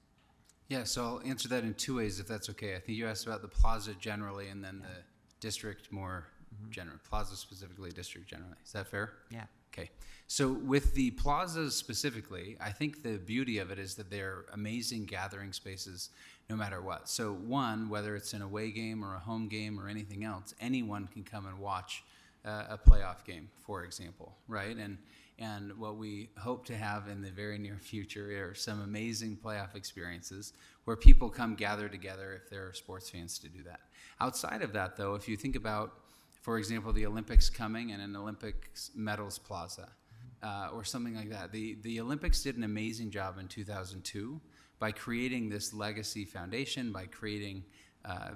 Yeah, so I'll answer that in two ways, if that's okay. I think you asked about the plaza generally and then the district more general. Plaza specifically, district generally. Is that fair? Yeah. Okay. So with the plazas specifically, I think the beauty of it is that they're amazing gathering spaces no matter what. So one, whether it's an away game or a home game or anything else, anyone can come and watch a playoff game, for example, right? And what we hope to have in the very near future are some amazing playoff experiences where people come gather together if there are sports fans to do that. Outside of that, though, if you think about, for example, the Olympics coming and an Olympics medals plaza or something like that. The Olympics did an amazing job in 2002 by creating this legacy foundation, by creating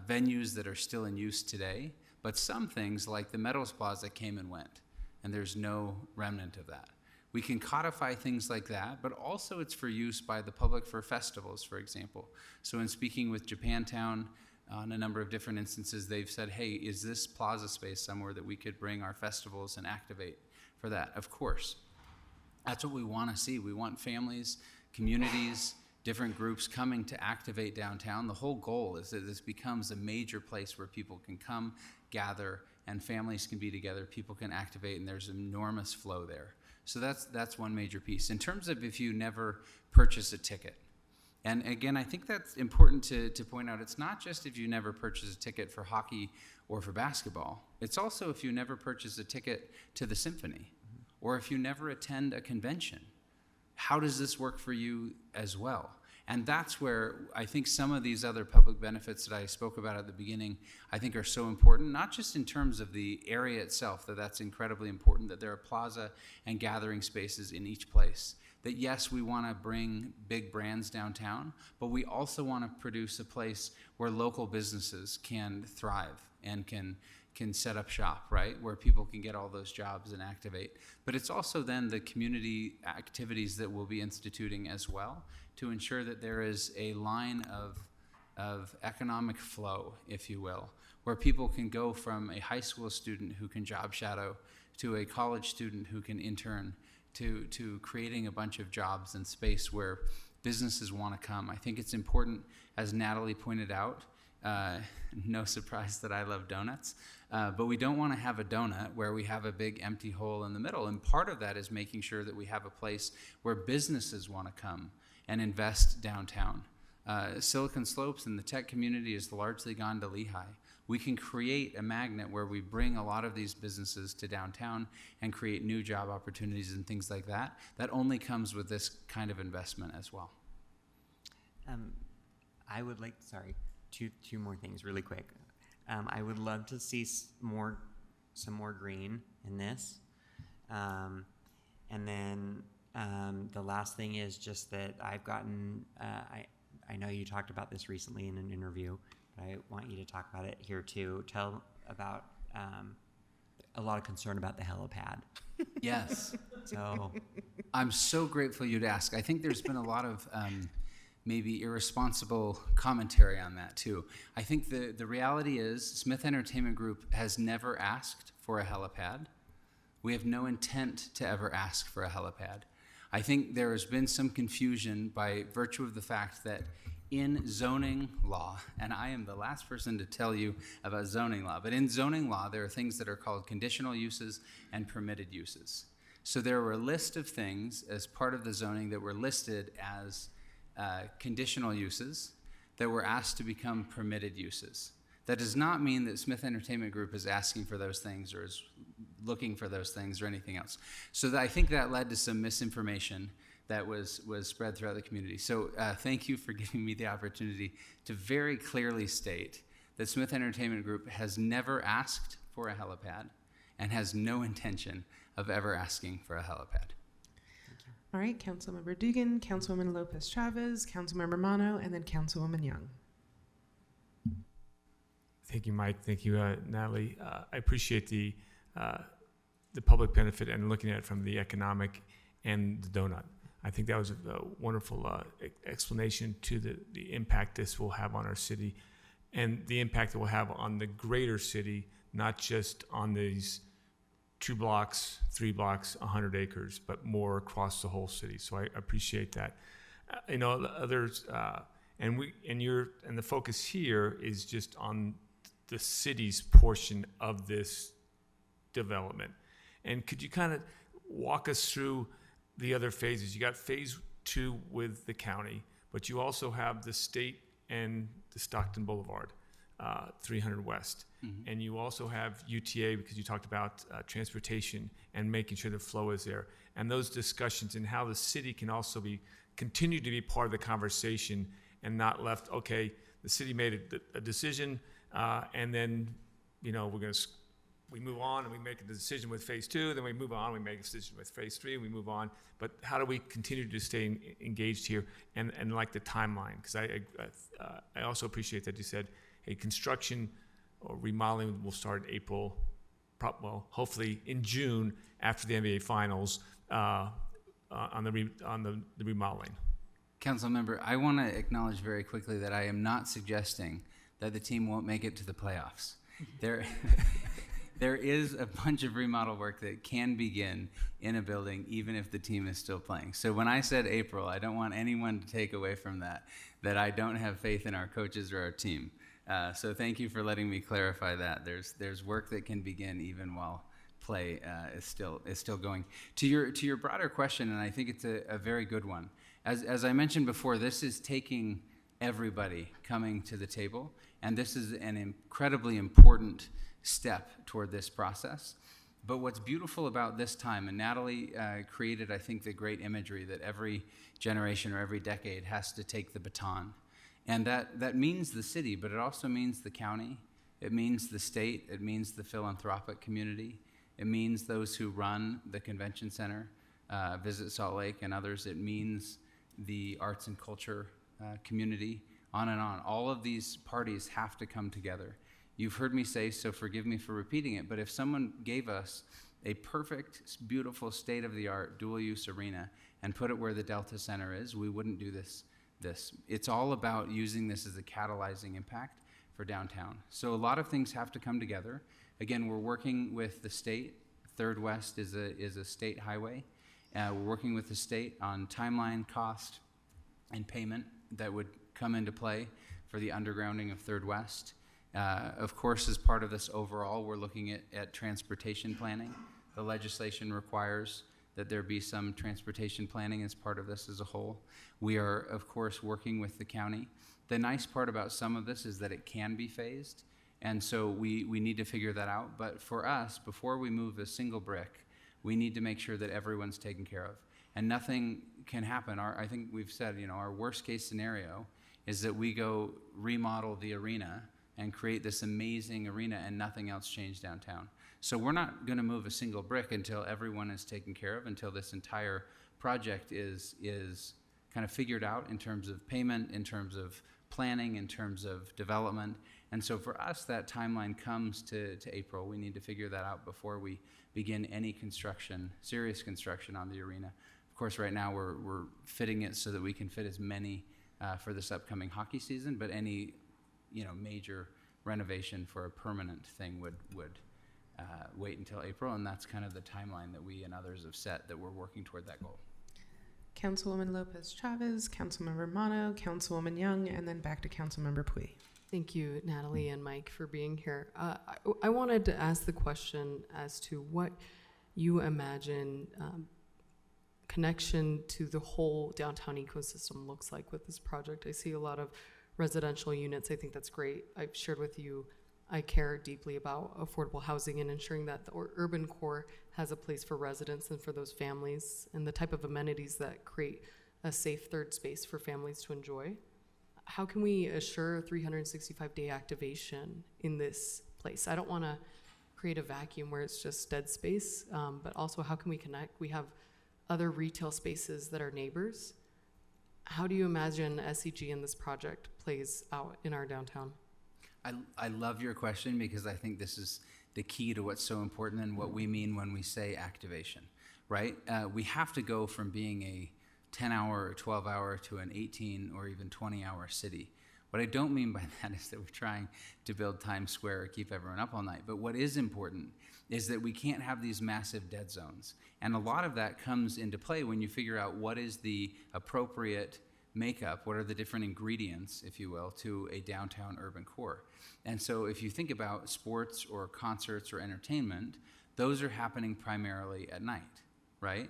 venues that are still in use today. But some things like the medals plaza came and went, and there's no remnant of that. We can codify things like that, but also it's for use by the public for festivals, for example. So in speaking with Japantown on a number of different instances, they've said, hey, is this plaza space somewhere that we could bring our festivals and activate for that? Of course. That's what we want to see. We want families, communities, different groups coming to activate downtown. The whole goal is that this becomes a major place where people can come, gather, and families can be together, people can activate, and there's enormous flow there. So that's one major piece. In terms of if you never purchase a ticket, and again, I think that's important to point out, it's not just if you never purchase a ticket for hockey or for basketball. It's also if you never purchase a ticket to the symphony, or if you never attend a convention. How does this work for you as well? And that's where I think some of these other public benefits that I spoke about at the beginning, I think are so important, not just in terms of the area itself, that's incredibly important, that there are plaza and gathering spaces in each place. That yes, we want to bring big brands downtown, but we also want to produce a place where local businesses can thrive and can set up shop, right? Where people can get all those jobs and activate. But it's also then the community activities that we'll be instituting as well to ensure that there is a line of economic flow, if you will, where people can go from a high school student who can job shadow to a college student who can intern to creating a bunch of jobs and space where businesses want to come. I think it's important, as Natalie pointed out, no surprise that I love donuts, but we don't want to have a donut where we have a big empty hole in the middle. And part of that is making sure that we have a place where businesses want to come and invest downtown. Silicon Slopes and the tech community has largely gone to Lehigh. We can create a magnet where we bring a lot of these businesses to downtown and create new job opportunities and things like that. That only comes with this kind of investment as well. I would like, two more things really quick. I would love to see some more green in this. And then the last thing is just that I've gotten, I know you talked about this recently in an interview, but I want you to talk about it here too. Tell about a lot of concern about the helipad. Yes. So I'm so grateful you'd ask. I think there's been a lot of maybe irresponsible commentary on that too. I think the reality is Smith Entertainment Group has never asked for a helipad. We have no intent to ever ask for a helipad. I think there has been some confusion by virtue of the fact that in zoning law, and I am the last person to tell you about zoning law, but in zoning law, there are things that are called conditional uses and permitted uses. So there were a list of things as part of the zoning that were listed as conditional uses that were asked to become permitted uses. That does not mean that Smith Entertainment Group is asking for those things or is looking for those things or anything else. So I think that led to some misinformation that was spread throughout the community. So thank you for giving me the opportunity to very clearly state that Smith Entertainment Group has never asked for a helipad and has no intention of ever asking for a helipad. All right, Councilmember Dugan, Councilwoman Lopez Chavez, Councilmember Mono, and then Councilwoman Young. Thank you, Mike. Thank you, Natalie. I appreciate the public benefit and looking at it from the economic and the donut. I think that was a wonderful explanation to the impact this will have on our city and the impact it will have on the greater city, not just on these 2 blocks, 3 blocks, 100 acres, but more across the whole city. So I appreciate that. Others, and the focus here is just on the city's portion of this development. And could you kind of walk us through the other phases? You got phase 2 with the county, but you also have the state and the Stockton Boulevard, 300 West. Mm-hmm. And you also have UTA, because you talked about transportation and making sure the flow is there. And those discussions and how the city can also continue to be part of the conversation and not left, okay, the city made a decision, and then, we move on and we make a decision with phase 2, then we move on, we make a decision with phase 3, and we move on. But how do we continue to stay engaged here and like the timeline? Because I also appreciate that you said, hey, construction or remodeling will start in April, hopefully in June after the NBA finals on the remodeling. Council member, I want to acknowledge very quickly that I am not suggesting that the team won't make it to the playoffs. There is a bunch of remodel work that can begin in a building even if the team is still playing. So when I said April, I don't want anyone to take away from that I don't have faith in our coaches or our team. So thank you for letting me clarify that. There's work that can begin even while play is still going. To your broader question, and I think it's a very good one. As I mentioned before, this is taking everybody coming to the table, and this is an incredibly important step toward this process. But what's beautiful about this time, and Natalie created, I think, the great imagery that every generation or every decade has to take the baton. And that means the city, but it also means the county, it means the state, it means the philanthropic community, it means those who run the convention center, Visit Salt Lake and others, it means the arts and culture community, on and on. All of these parties have to come together. You've heard me say, so forgive me for repeating it, but if someone gave us a perfect, beautiful, state-of-the-art dual-use arena and put it where the Delta Center is, we wouldn't do this. It's all about using this as a catalyzing impact for downtown. So a lot of things have to come together. Again, we're working with the state. Third West is a state highway. We're working with the state on timeline, cost, and payment that would come into play for the undergrounding of Third West. Of course, as part of this overall, we're looking at transportation planning. The legislation requires that there be some transportation planning as part of this as a whole. We are, of course, working with the county. The nice part about some of this is that it can be phased, and so we need to figure that out. But for us, before we move a single brick, we need to make sure that everyone's taken care of. And nothing can happen. I think we've said, our worst case scenario is that we go remodel the arena and create this amazing arena and nothing else change downtown. So we're not going to move a single brick until everyone is taken care of, until this entire project is kind of figured out in terms of payment, in terms of planning, in terms of development. And so for us, that timeline comes to April. We need to figure that out before we begin any construction, serious construction on the arena. Of course, right now we're fitting it so that we can fit as many for this upcoming hockey season, but any major renovation for a permanent thing would wait until April, and that's kind of the timeline that we and others have set, that we're working toward that goal. Councilwoman Lopez Chavez, Councilmember Mono, Councilwoman Young, and then back to Councilmember Pui. Thank you, Natalie and Mike, for being here. I wanted to ask the question as to what you imagine connection to the whole downtown ecosystem looks like with this project. I see a lot of residential units. I think that's great. I've shared with you, I care deeply about affordable housing and ensuring that the urban core has a place for residents and for those families and the type of amenities that create a safe third space for families to enjoy. How can we assure 365-day activation in this place? I don't want to create a vacuum where it's just dead space, but also how can we connect? We have other retail spaces that are neighbors. How do you imagine SEG in this project plays out in our downtown? I love your question because I think this is the key to what's so important and what we mean when we say activation, right? We have to go from being a 10-hour or 12-hour to an 18 or even 20-hour city. What I don't mean by that is that we're trying to build Times Square or keep everyone up all night. But what is important is that we can't have these massive dead zones. And a lot of that comes into play when you figure out what is the appropriate makeup, what are the different ingredients, if you will, to a downtown urban core. And so if you think about sports or concerts or entertainment, those are happening primarily at night, right?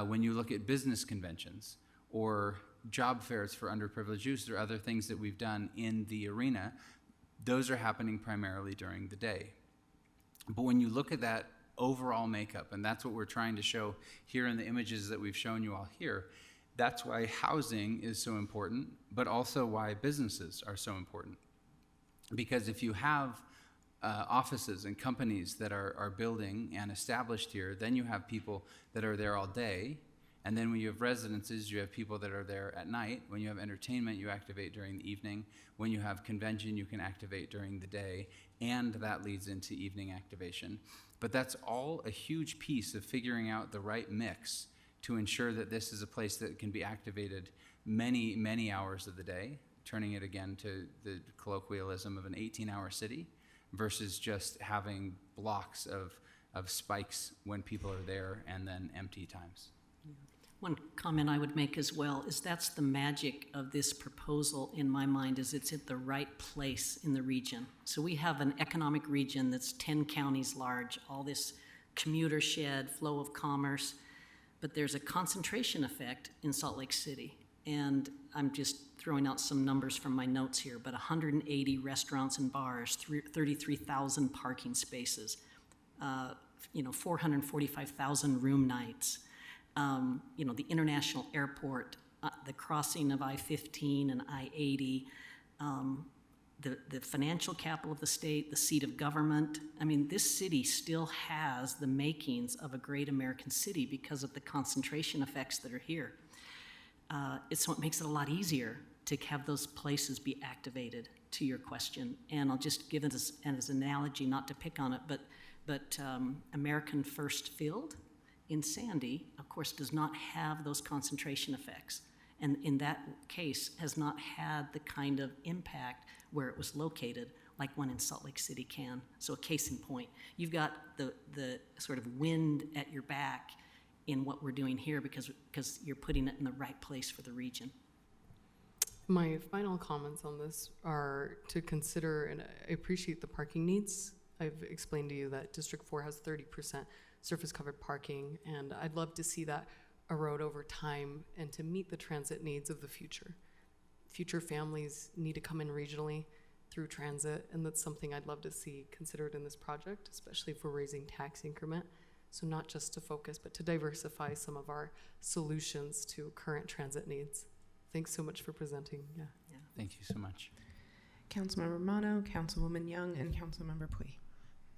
When you look at business conventions or job fairs for underprivileged youth or other things that we've done in the arena, those are happening primarily during the day. But when you look at that overall makeup, and that's what we're trying to show here in the images that we've shown you all here, that's why housing is so important, but also why businesses are so important. Because if you have offices and companies that are building and established here, then you have people that are there all day. And then when you have residences, you have people that are there at night. When you have entertainment, you activate during the evening. When you have convention, you can activate during the day. And that leads into evening activation. But that's all a huge piece of figuring out the right mix to ensure that this is a place that can be activated many, many hours of the day, turning it again to the colloquialism of an 18-hour city versus just having blocks of spikes when people are there and then empty times. One comment I would make as well is that's the magic of this proposal in my mind, is it's at the right place in the region. So we have an economic region that's 10 counties large, all this commuter shed, flow of commerce, but there's a concentration effect in Salt Lake City. And I'm just throwing out some numbers from my notes here, but 180 restaurants and bars, 33,000 parking spaces, 445,000 room nights. The international airport, the crossing of I-15 and I-80, the financial capital of the state, the seat of government. I mean, this city still has the makings of a great American city because of the concentration effects that are here. It's what makes it a lot easier to have those places be activated, to your question. And I'll just give it as an analogy, not to pick on it, but American First Field in Sandy, of course, does not have those concentration effects. And in that case, has not had the kind of impact where it was located like one in Salt Lake City can. So a case in point. You've got the sort of wind at your back in what we're doing here because you're putting it in the right place for the region. My final comments on this are to consider, and I appreciate the parking needs. I've explained to you that District 4 has 30% surface covered parking, and I'd love to see that erode over time and to meet the transit needs of the future. Future families need to come in regionally through transit, and that's something I'd love to see considered in this project, especially if we're raising tax increment. So not just to focus, but to diversify some of our solutions to current transit needs. Thanks so much for presenting. Yeah. Thank you so much. Councilmember Mono, Councilwoman Young, and Councilmember Pui.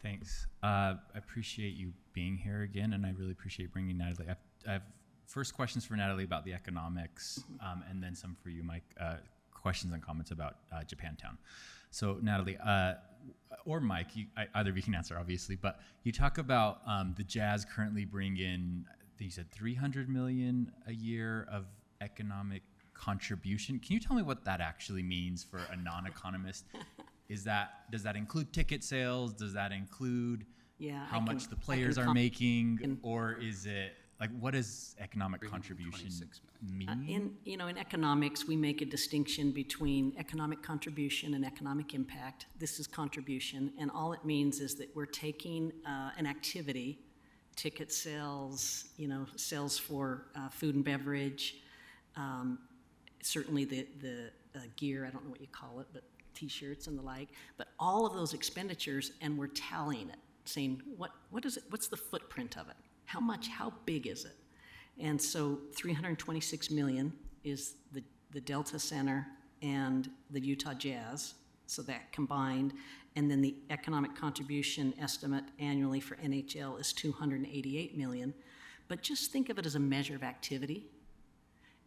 Thanks. I appreciate you being here again, and I really appreciate bringing Natalie. I have first questions for Natalie about the economics, and then some for you, Mike, questions and comments about Japantown. So Natalie, or Mike, either of you can answer, obviously, but you talk about the Jazz currently bring in, I think you said $300 million a year of economic contribution. Can you tell me what that actually means for a non-economist? Does that include ticket sales? Does that include how much the players are making? Or is it, like, what does economic contribution mean? In economics, we make a distinction between economic contribution and economic impact. This is contribution, and all it means is that we're taking an activity, ticket sales, sales for food and beverage, certainly the gear, I don't know what you call it, but T-shirts and the like, but all of those expenditures, and we're tallying it, saying what is it? What's the footprint of it? How big is it? And so 326 million is the Delta Center and the Utah Jazz, so that combined, And then the economic contribution estimate annually for NHL is 288 million. But just think of it as a measure of activity.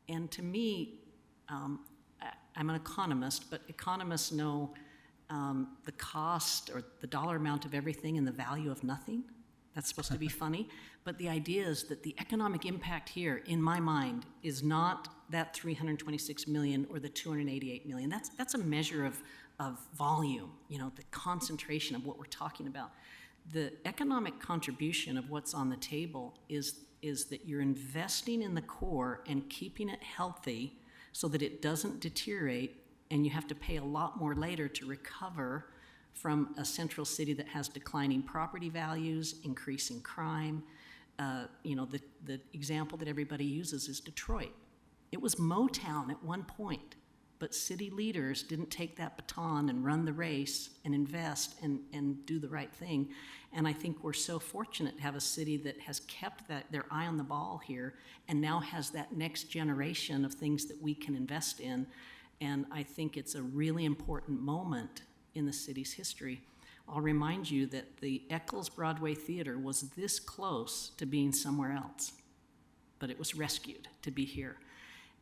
And to me, I'm an economist, but economists know the cost or the dollar amount of everything and the value of nothing. That's supposed to be funny. But the idea is that the economic impact here, in my mind, is not that 326 million or the 288 million. That's a measure of volume, the concentration of what we're talking about. The economic contribution of what's on the table is that you're investing in the core and keeping it healthy so that it doesn't deteriorate, and you have to pay a lot more later to recover from a central city that has declining property values, increasing crime. The example that everybody uses is Detroit. It was Motown at one point, but city leaders didn't take that baton and run the race and invest and do the right thing. And I think we're so fortunate to have a city that has kept their eye on the ball here and now has that next generation of things that we can invest in. And I think it's a really important moment in the city's history. I'll remind you that the Eccles Broadway Theater was this close to being somewhere else, but it was rescued to be here.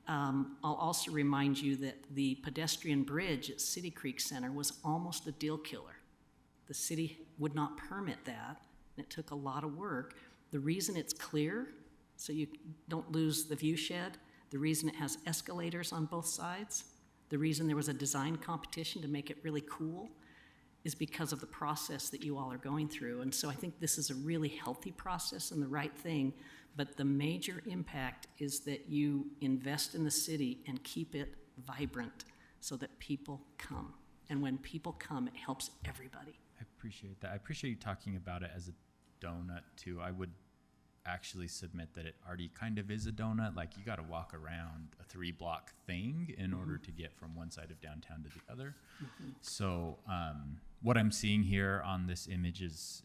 I'll also remind you that the pedestrian bridge at City Creek Center was almost a deal killer. The city would not permit that, and it took a lot of work. The reason it's clear, so you don't lose the view shed, the reason it has escalators on both sides, the reason there was a design competition to make it really cool is because of the process that you all are going through. And so I think this is a really healthy process and the right thing, but the major impact is that you invest in the city and keep it vibrant so that people come. And when people come, it helps everybody. I appreciate that. I appreciate you talking about it as a donut too. I would actually submit that it already kind of is a donut. Like, you got to walk around a 3-block thing in order to get from one side of downtown to the other. So what I'm seeing here on this image is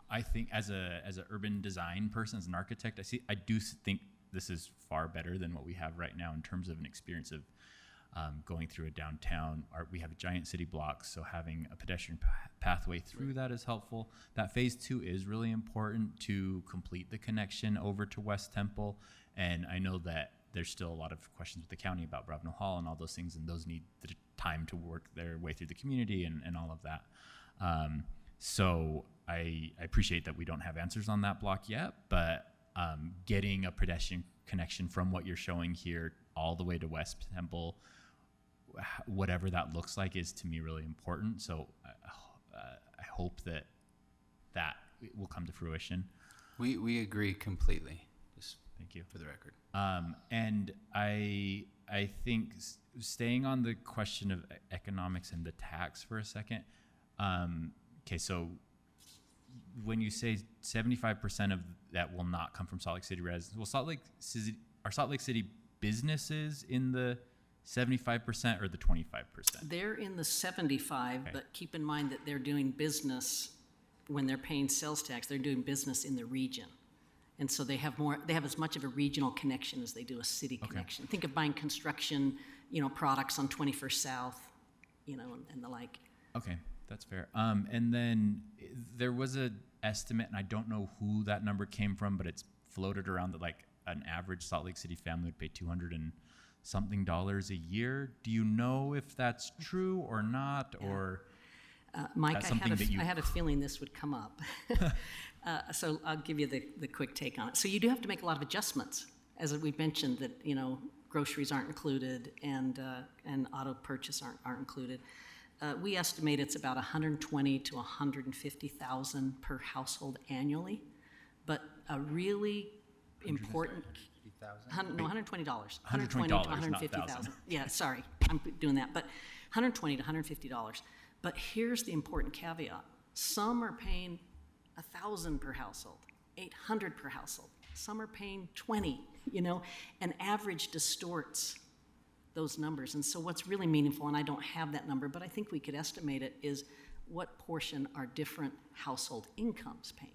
I think as a urban design person, as an architect, I do think this is far better than what we have right now in terms of an experience of going through a downtown. We have a giant city block, so having a pedestrian pathway through that is helpful. That phase 2 is really important to complete the connection over to West Temple, and I know that there's still a lot of questions with the county about Bravenel Hall and all those things, and those need the time to work their way through the community and all of that. So I appreciate that we don't have answers on that block yet, but getting a pedestrian connection from what you're showing here all the way to West Temple, whatever that looks like, is to me really important. So I hope that will come to fruition. We agree completely. Just thank you for the record. And I think staying on the question of economics and the tax for a second. Okay, so when you say 75% of that will not come from Salt Lake City residents, well, are Salt Lake City businesses in the 75% or the 25%? They're in the 75, okay. But keep in mind that they're doing business when they're paying sales tax. They're doing business in the region, and so they have as much of a regional connection as they do a city connection. Think of buying construction, products on 21st South, and the like. Okay, that's fair. And then there was an estimate, and I don't know who that number came from, but it's floated around that like an average Salt Lake City family would pay $200 and something a year. Do you know if that's true or not, or Mike, I had a feeling this would come up. So I'll give you the quick take on it. So you do have to make a lot of adjustments, as we mentioned, that groceries aren't included and auto purchase aren't included. We estimate it's about $120,000 to $150,000 per household annually, but a really important. $120. $120 to $150,000. Yeah, sorry, I'm doing that. But $120 to $150. But here's the important caveat: some are paying $1,000 per household, $800 per household. Some are paying $20. An average distorts those numbers. And so what's really meaningful, and I don't have that number, but I think we could estimate it, is what portion are different household incomes paying.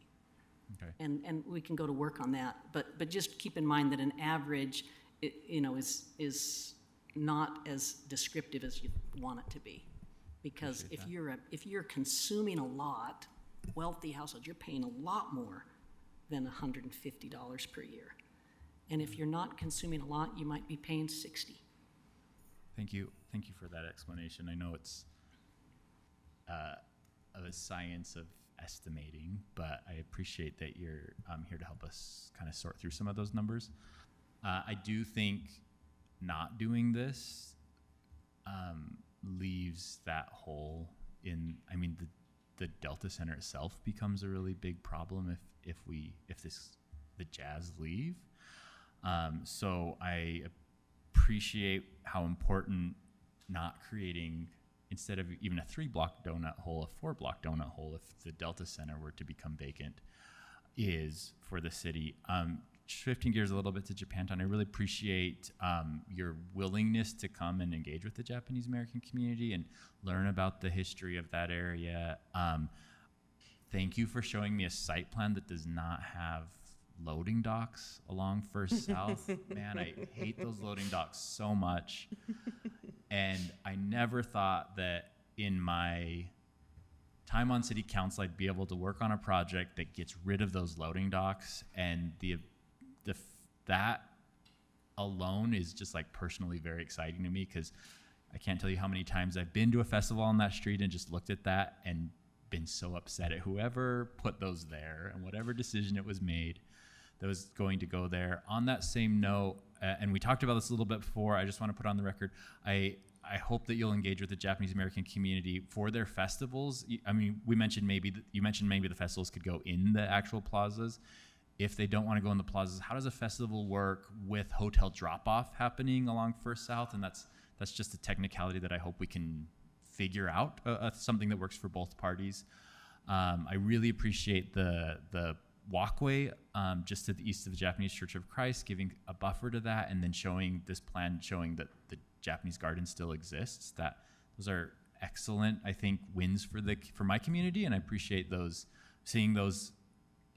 Okay. And we can go to work on that, but just keep in mind that an average, is not as descriptive as you want it to be. Because if you're consuming a lot, wealthy households, you're paying a lot more than $150 per year. And if you're not consuming a lot, you might be paying $60. Thank you for that explanation. I know it's a science of estimating, but I appreciate that you're here to help us kind of sort through some of those numbers. I do think not doing this leaves that hole in, I mean, the Delta Center itself becomes a really big problem if the Jazz leave. So I appreciate how important not creating, instead of even a 3-block donut hole, a 4-block donut hole if the Delta Center were to become vacant is for the city. Shifting gears a little bit to Japantown, I really appreciate your willingness to come and engage with the Japanese American community and learn about the history of that area. Thank you for showing me a site plan that does not have loading docks along First South. Man, I hate those loading docks so much. And I never thought that in my time on city council, I'd be able to work on a project that gets rid of those loading docks. And that alone is just like personally very exciting to me, because I can't tell you how many times I've been to a festival on that street and just looked at that and been so upset at whoever put those there and whatever decision it was made that was going to go there. On that same note, and we talked about this a little bit before, I just want to put on the record, I hope that you'll engage with the Japanese American community for their festivals. I mean, you mentioned maybe the festivals could go in the actual plazas. If they don't want to go in the plazas, how does a festival work with hotel drop-off happening along First South? And that's just a technicality that I hope we can figure out, something that works for both parties. I really appreciate the walkway just to the east of the Japanese Church of Christ, giving a buffer to that, and then showing this plan showing that the Japanese garden still exists. Those are excellent, I think, wins for my community, and I appreciate seeing those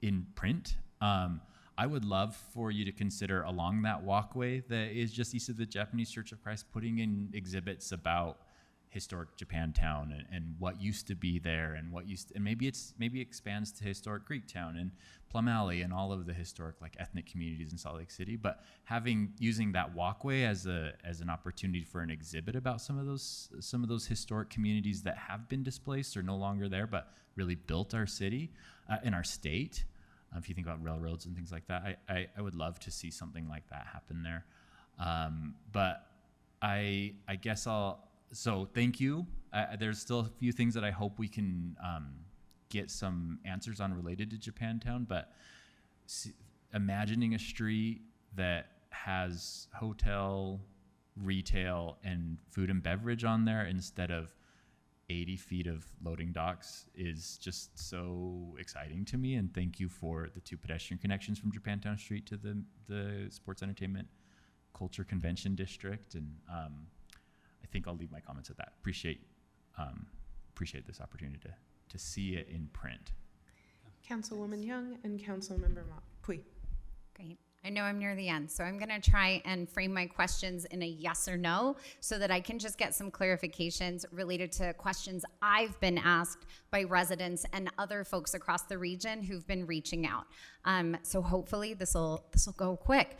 in print. I would love for you to consider along that walkway that is just east of the Japanese Church of Christ, putting in exhibits about historic Japantown and what used to be there, and maybe it expands to historic Greektown and Plum Alley and all of the historic ethnic communities in Salt Lake City. But using that walkway as an opportunity for an exhibit about some of those historic communities that have been displaced or no longer there, but really built our city and our state. If you think about railroads and things like that, I would love to see something like that happen there. But I guess so thank you. There's still a few things that I hope we can get some answers on related to Japantown, but imagining a street that has hotel, retail, and food and beverage on there instead of 80 feet of loading docks is just so exciting to me. And thank you for the 2 pedestrian connections from Japantown Street to the Sports Entertainment Culture Convention District. And I think I'll leave my comments at that. Appreciate this opportunity to see it in print. Councilwoman Young and Councilmember Pui. Great. I know I'm near the end, so I'm going to try and frame my questions in a yes or no so that I can just get some clarifications related to questions I've been asked by residents and other folks across the region who've been reaching out. So hopefully this will go quick.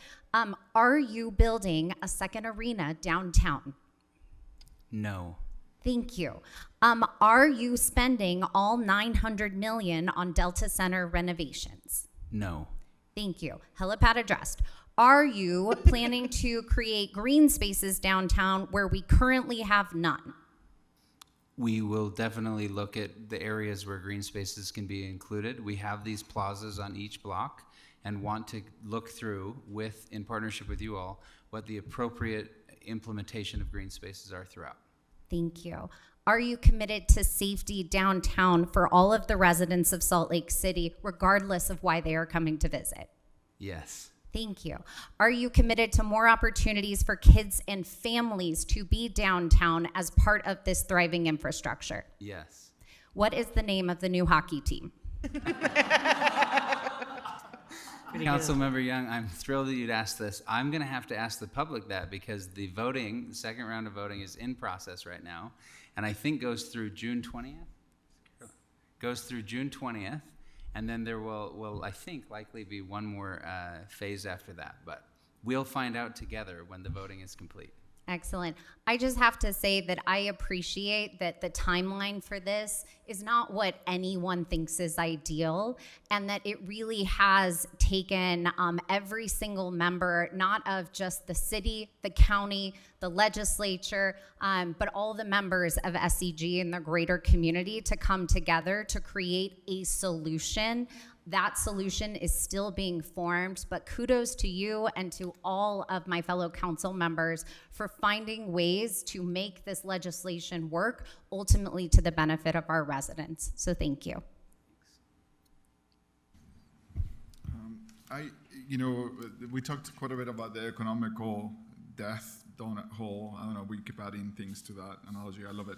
Are you building a second arena downtown? No. Thank you. Are you spending all $900 million on Delta Center renovations? No. Thank you. Helipad addressed. Are you planning to create green spaces downtown where we currently have none? We will definitely look at the areas where green spaces can be included. We have these plazas on each block and want to look through in partnership with you all, what the appropriate implementation of green spaces are throughout. Thank you. Are you committed to safety downtown for all of the residents of Salt Lake City, regardless of why they are coming to visit? Yes. Thank you. Are you committed to more opportunities for kids and families to be downtown as part of this thriving infrastructure? Yes. What is the name of the new hockey team? Councilmember Young, I'm thrilled that you'd ask this. I'm going to have to ask the public that because the second round of voting is in process right now. and I think goes through June 20th. Goes through June 20th, and then there will I think, likely be one more phase after that. But we'll find out together when the voting is complete. Excellent. I just have to say that I appreciate that the timeline for this is not what anyone thinks is ideal, and that it really has taken every single member, not of just the city, the county, the legislature, but all the members of SEG and the greater community to come together to create a solution. That solution is still being formed, but kudos to you and to all of my fellow council members for finding ways to make this legislation work, ultimately to the benefit of our residents. So thank you. We talked quite a bit about the economical death donut hole. I don't know, we keep adding things to that analogy. I love it.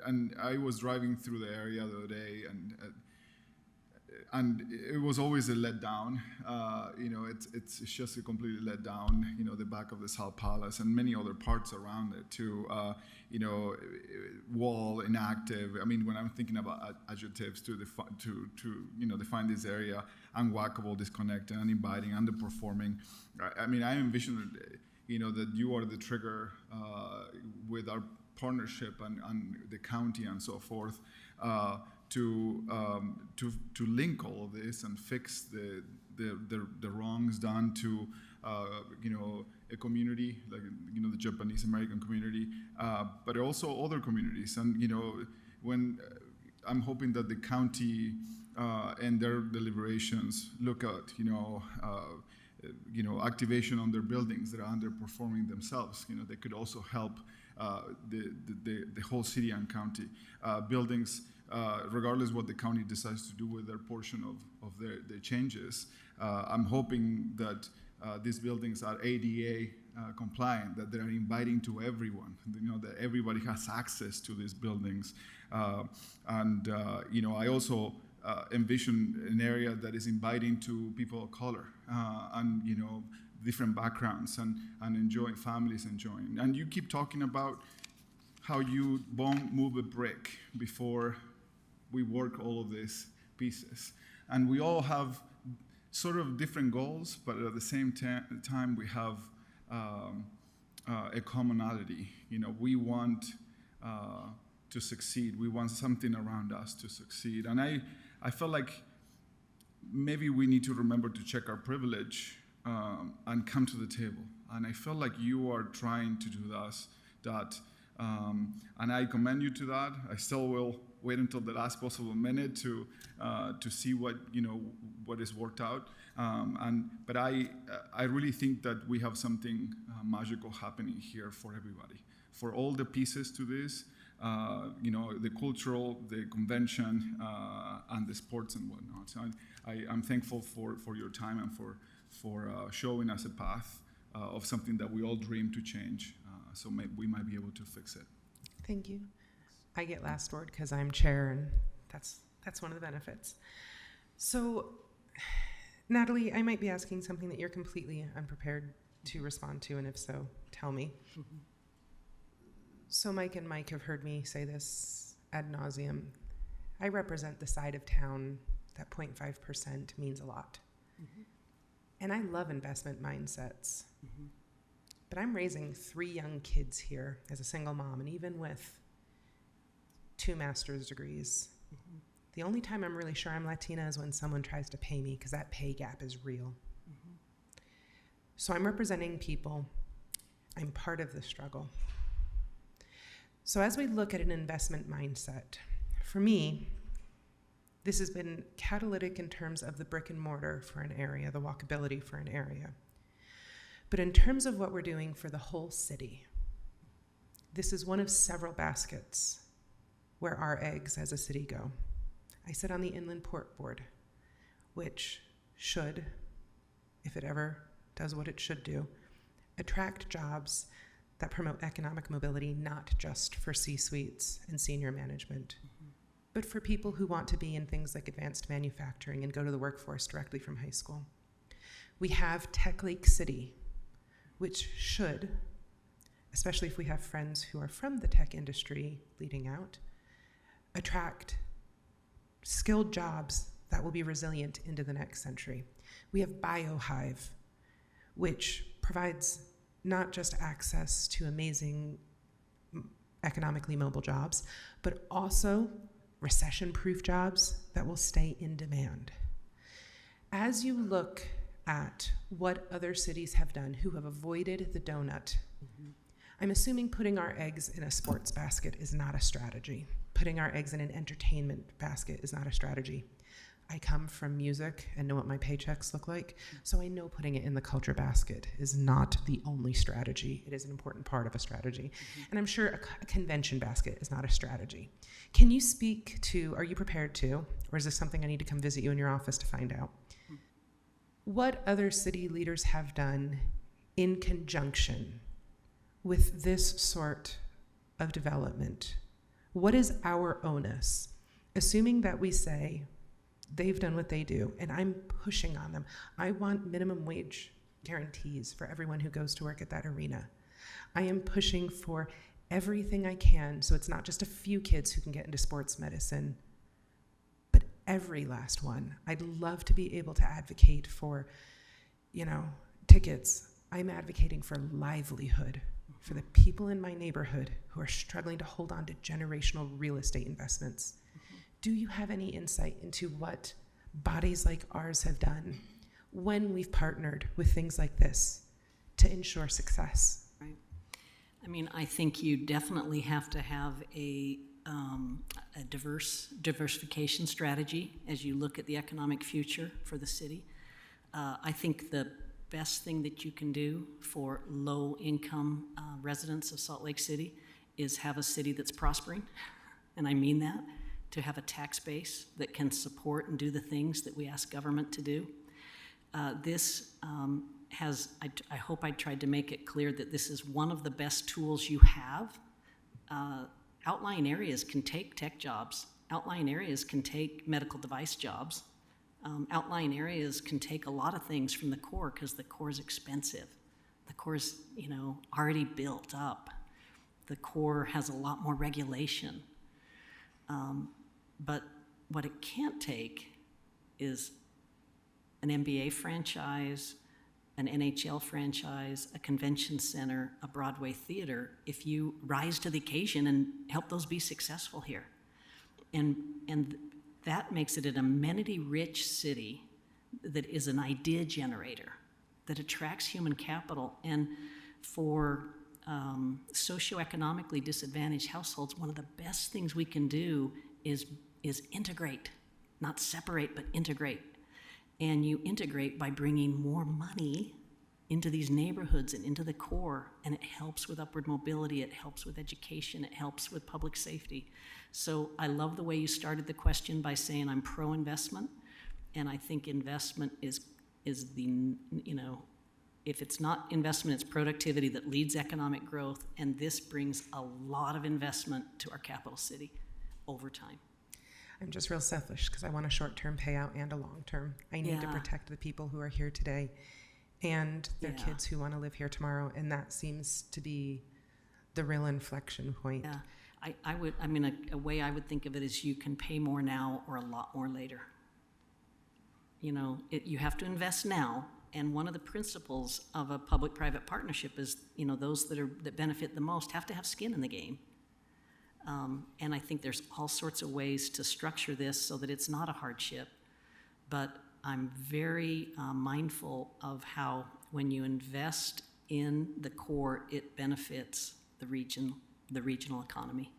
And I was driving through the area the other day, and it was always a letdown. It's just a completely let down. The back of the South Palace and many other parts around it too. Wall, inactive. I mean, when I'm thinking about adjectives to define this area: unwalkable, disconnected, uninviting, underperforming. I mean, I envision that you are the trigger with our partnership and the county and so forth. To link all of this and fix the wrongs done to a community like the Japanese American community, but also other communities. And when I'm hoping that the county and their deliberations look at activation on their buildings that are underperforming themselves. They could also help the whole city and county buildings. Regardless what the county decides to do with their portion of their changes, I'm hoping that these buildings are ADA compliant, that they're inviting to everyone, that everybody has access to these buildings. I also envision an area that is inviting to people of color and different backgrounds and families enjoying. And you keep talking about how you won't move a brick before we work all of these pieces. And we all have sort of different goals, but at the same time we have a commonality. We want to succeed. We want something around us to succeed. And I felt like maybe we need to remember to check our privilege and come to the table. And I felt like you are trying to do that. And I commend you to that. I still will wait until the last possible minute to see what is worked out. But I really think that we have something magical happening here for everybody, for all the pieces to this. The cultural, the convention, and the sports and whatnot. So I'm thankful for your time and for showing us a path of something that we all dream to change. So we might be able to fix it. Thank you. I get last word because I'm chair, and that's one of the benefits. So, Natalie, I might be asking something that you're completely unprepared to respond to, and if so, tell me. Mm-hmm. So Mike and Mike have heard me say this ad nauseum. I represent the side of town that 0.5% means a lot. Mm-hmm. And I love investment mindsets. Mm-hmm. But I'm raising 3 young kids here as a single mom, and even with 2 master's degrees, mm-hmm. the only time I'm really sure I'm Latina is when someone tries to pay me, because that pay gap is real. Mm-hmm. So I'm representing people. I'm part of the struggle. So as we look at an investment mindset, for me, this has been catalytic in terms of the brick and mortar for an area, the walkability for an area. But in terms of what we're doing for the whole city, this is one of several baskets where our eggs as a city go. I sit on the Inland Port Board, which should, if it ever does what it should do, attract jobs that promote economic mobility, not just for C-suites and senior management, mm-hmm. but for people who want to be in things like advanced manufacturing and go to the workforce directly from high school. We have Tech Lake City, which should especially if we have friends who are from the tech industry leading out, attract skilled jobs that will be resilient into the next century. We have BioHive, which provides not just access to amazing economically mobile jobs, but also recession-proof jobs that will stay in demand. As you look at what other cities have done who have avoided the donut, I'm assuming putting our eggs in a sports basket is not a strategy. Putting our eggs in an entertainment basket is not a strategy. I come from music and know what my paychecks look like, so I know putting it in the culture basket is not the only strategy. It is an important part of a strategy. And I'm sure a convention basket is not a strategy. Can you speak to, are you prepared to, or is this something I need to come visit you in your office to find out? What other city leaders have done in conjunction with this sort of development? What is our onus? Assuming that we say, they've done what they do, and I'm pushing on them. I want minimum wage guarantees for everyone who goes to work at that arena. I am pushing for everything I can so it's not just a few kids who can get into sports medicine, but every last one. I'd love to be able to advocate for, tickets. I'm advocating for livelihood for the people in my neighborhood who are struggling to hold on to generational real estate investments. Do you have any insight into what bodies like ours have done when we've partnered with things like this to ensure success? Right. I mean, I think you definitely have to have a diversification strategy as you look at the economic future for the city. I think the best thing that you can do for low-income residents of Salt Lake City is have a city that's prospering, and I mean that, to have a tax base that can support and do the things that we ask government to do. I hope I tried to make it clear that this is one of the best tools you have. Outlying areas can take tech jobs. Outlying areas can take medical device jobs. Outlying areas can take a lot of things from the core because the core is expensive. The core is, already built up. The core has a lot more regulation. But what it can't take is an NBA franchise, an NHL franchise, a convention center, a Broadway theater, if you rise to the occasion and help those be successful here. And that makes it an amenity-rich city that is an idea generator, that attracts human capital. And for socioeconomically disadvantaged households, one of the best things we can do is integrate, not separate, but integrate. And you integrate by bringing more money into these neighborhoods and into the core, and it helps with upward mobility, it helps with education, it helps with public safety. So I love the way you started the question by saying I'm pro-investment, and I think investment is the, if it's not investment, it's productivity that leads economic growth, and this brings a lot of investment to our capital city over time. I'm just real selfish because I want a short-term payout and a long-term. I need to protect the people who are here today and their kids who want to live here tomorrow, and that seems to be the real inflection point. Yeah, a way I would think of it is you can pay more now or a lot more later. You have to invest now, and one of the principles of a public-private partnership is, those that benefit the most have to have skin in the game. And I think there's all sorts of ways to structure this so that it's not a hardship, but I'm very mindful of how when you invest in the core, it benefits the regional economy.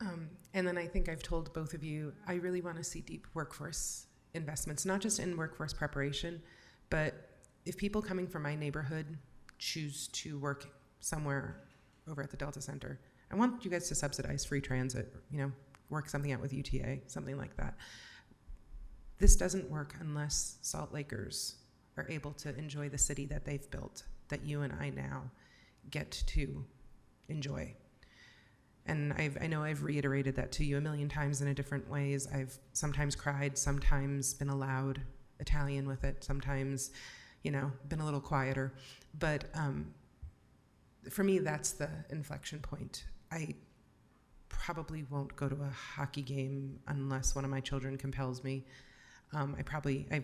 And then I think I've told both of you, I really want to see deep workforce investments, not just in workforce preparation, but if people coming from my neighborhood choose to work somewhere over at the Delta Center, I want you guys to subsidize free transit, work something out with UTA, something like that. This doesn't work unless Salt Lakers are able to enjoy the city that they've built, that you and I now get to enjoy. And I know I've reiterated that to you a million times in a different ways. I've sometimes cried, sometimes been allowed Italian with it, sometimes, been a little quieter. But for me, that's the inflection point. I probably won't go to a hockey game unless one of my children compels me. I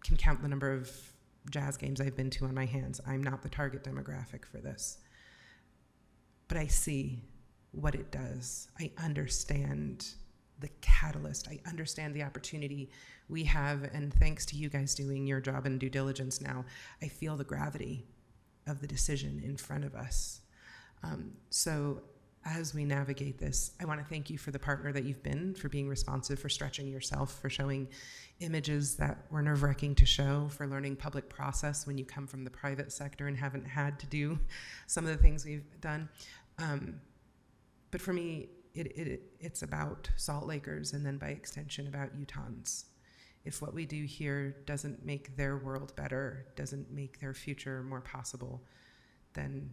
can count the number of Jazz games I've been to on my hands. I'm not the target demographic for this. But I see what it does. I understand the catalyst. I understand the opportunity we have, and thanks to you guys doing your job and due diligence now, I feel the gravity of the decision in front of us. So as we navigate this, I want to thank you for the partner that you've been, for being responsive, for stretching yourself, for showing images that were nerve-wracking to show, for learning public process when you come from the private sector and haven't had to do some of the things we've done. But for me, it's about Salt Lakers, and then by extension about Utahns. If what we do here doesn't make their world better, doesn't make their future more possible, then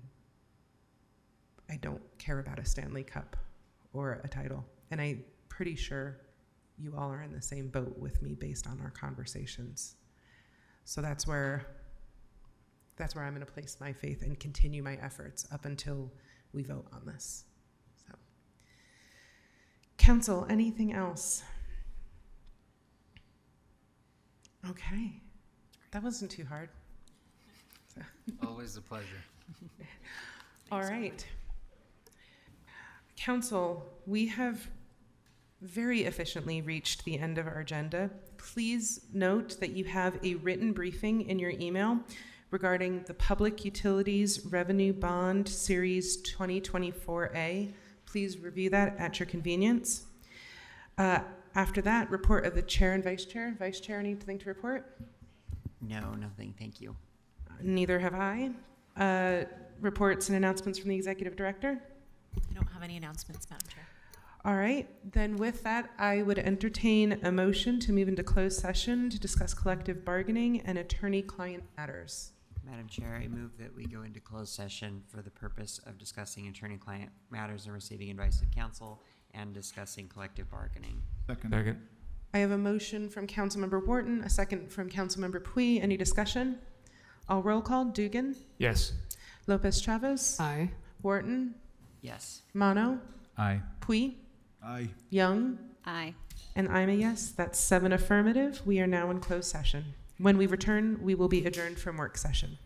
I don't care about a Stanley Cup or a title. And I'm pretty sure you all are in the same boat with me based on our conversations. So that's where I'm going to place my faith and continue my efforts up until we vote on this. So, Council, anything else? Okay, that wasn't too hard. So. Always a pleasure. All right. Council, we have very efficiently reached the end of our agenda. Please note that you have a written briefing in your email regarding the Public Utilities Revenue Bond Series 2024A. Please review that at your convenience. After that, report of the chair and vice chair. Vice chair, anything to report? No, nothing. Thank you. Neither have I. Reports and announcements from the executive director? I don't have any announcements, Madam Chair. All right, then with that, I would entertain a motion to move into closed session to discuss collective bargaining and attorney-client matters. Madam Chair, I move that we go into closed session for the purpose of discussing attorney-client matters and receiving advice of counsel and discussing collective bargaining. Second. I have a motion from Councilmember Wharton, a second from Councilmember Pui. Any discussion? All roll call. Dugan? Yes. Lopez Chavez? Aye. Wharton? Yes. Mono? Aye. Pui? Aye. Young? Aye. And I'm a yes. That's 7 affirmative. We are now in closed session. When we return, we will be adjourned from work session.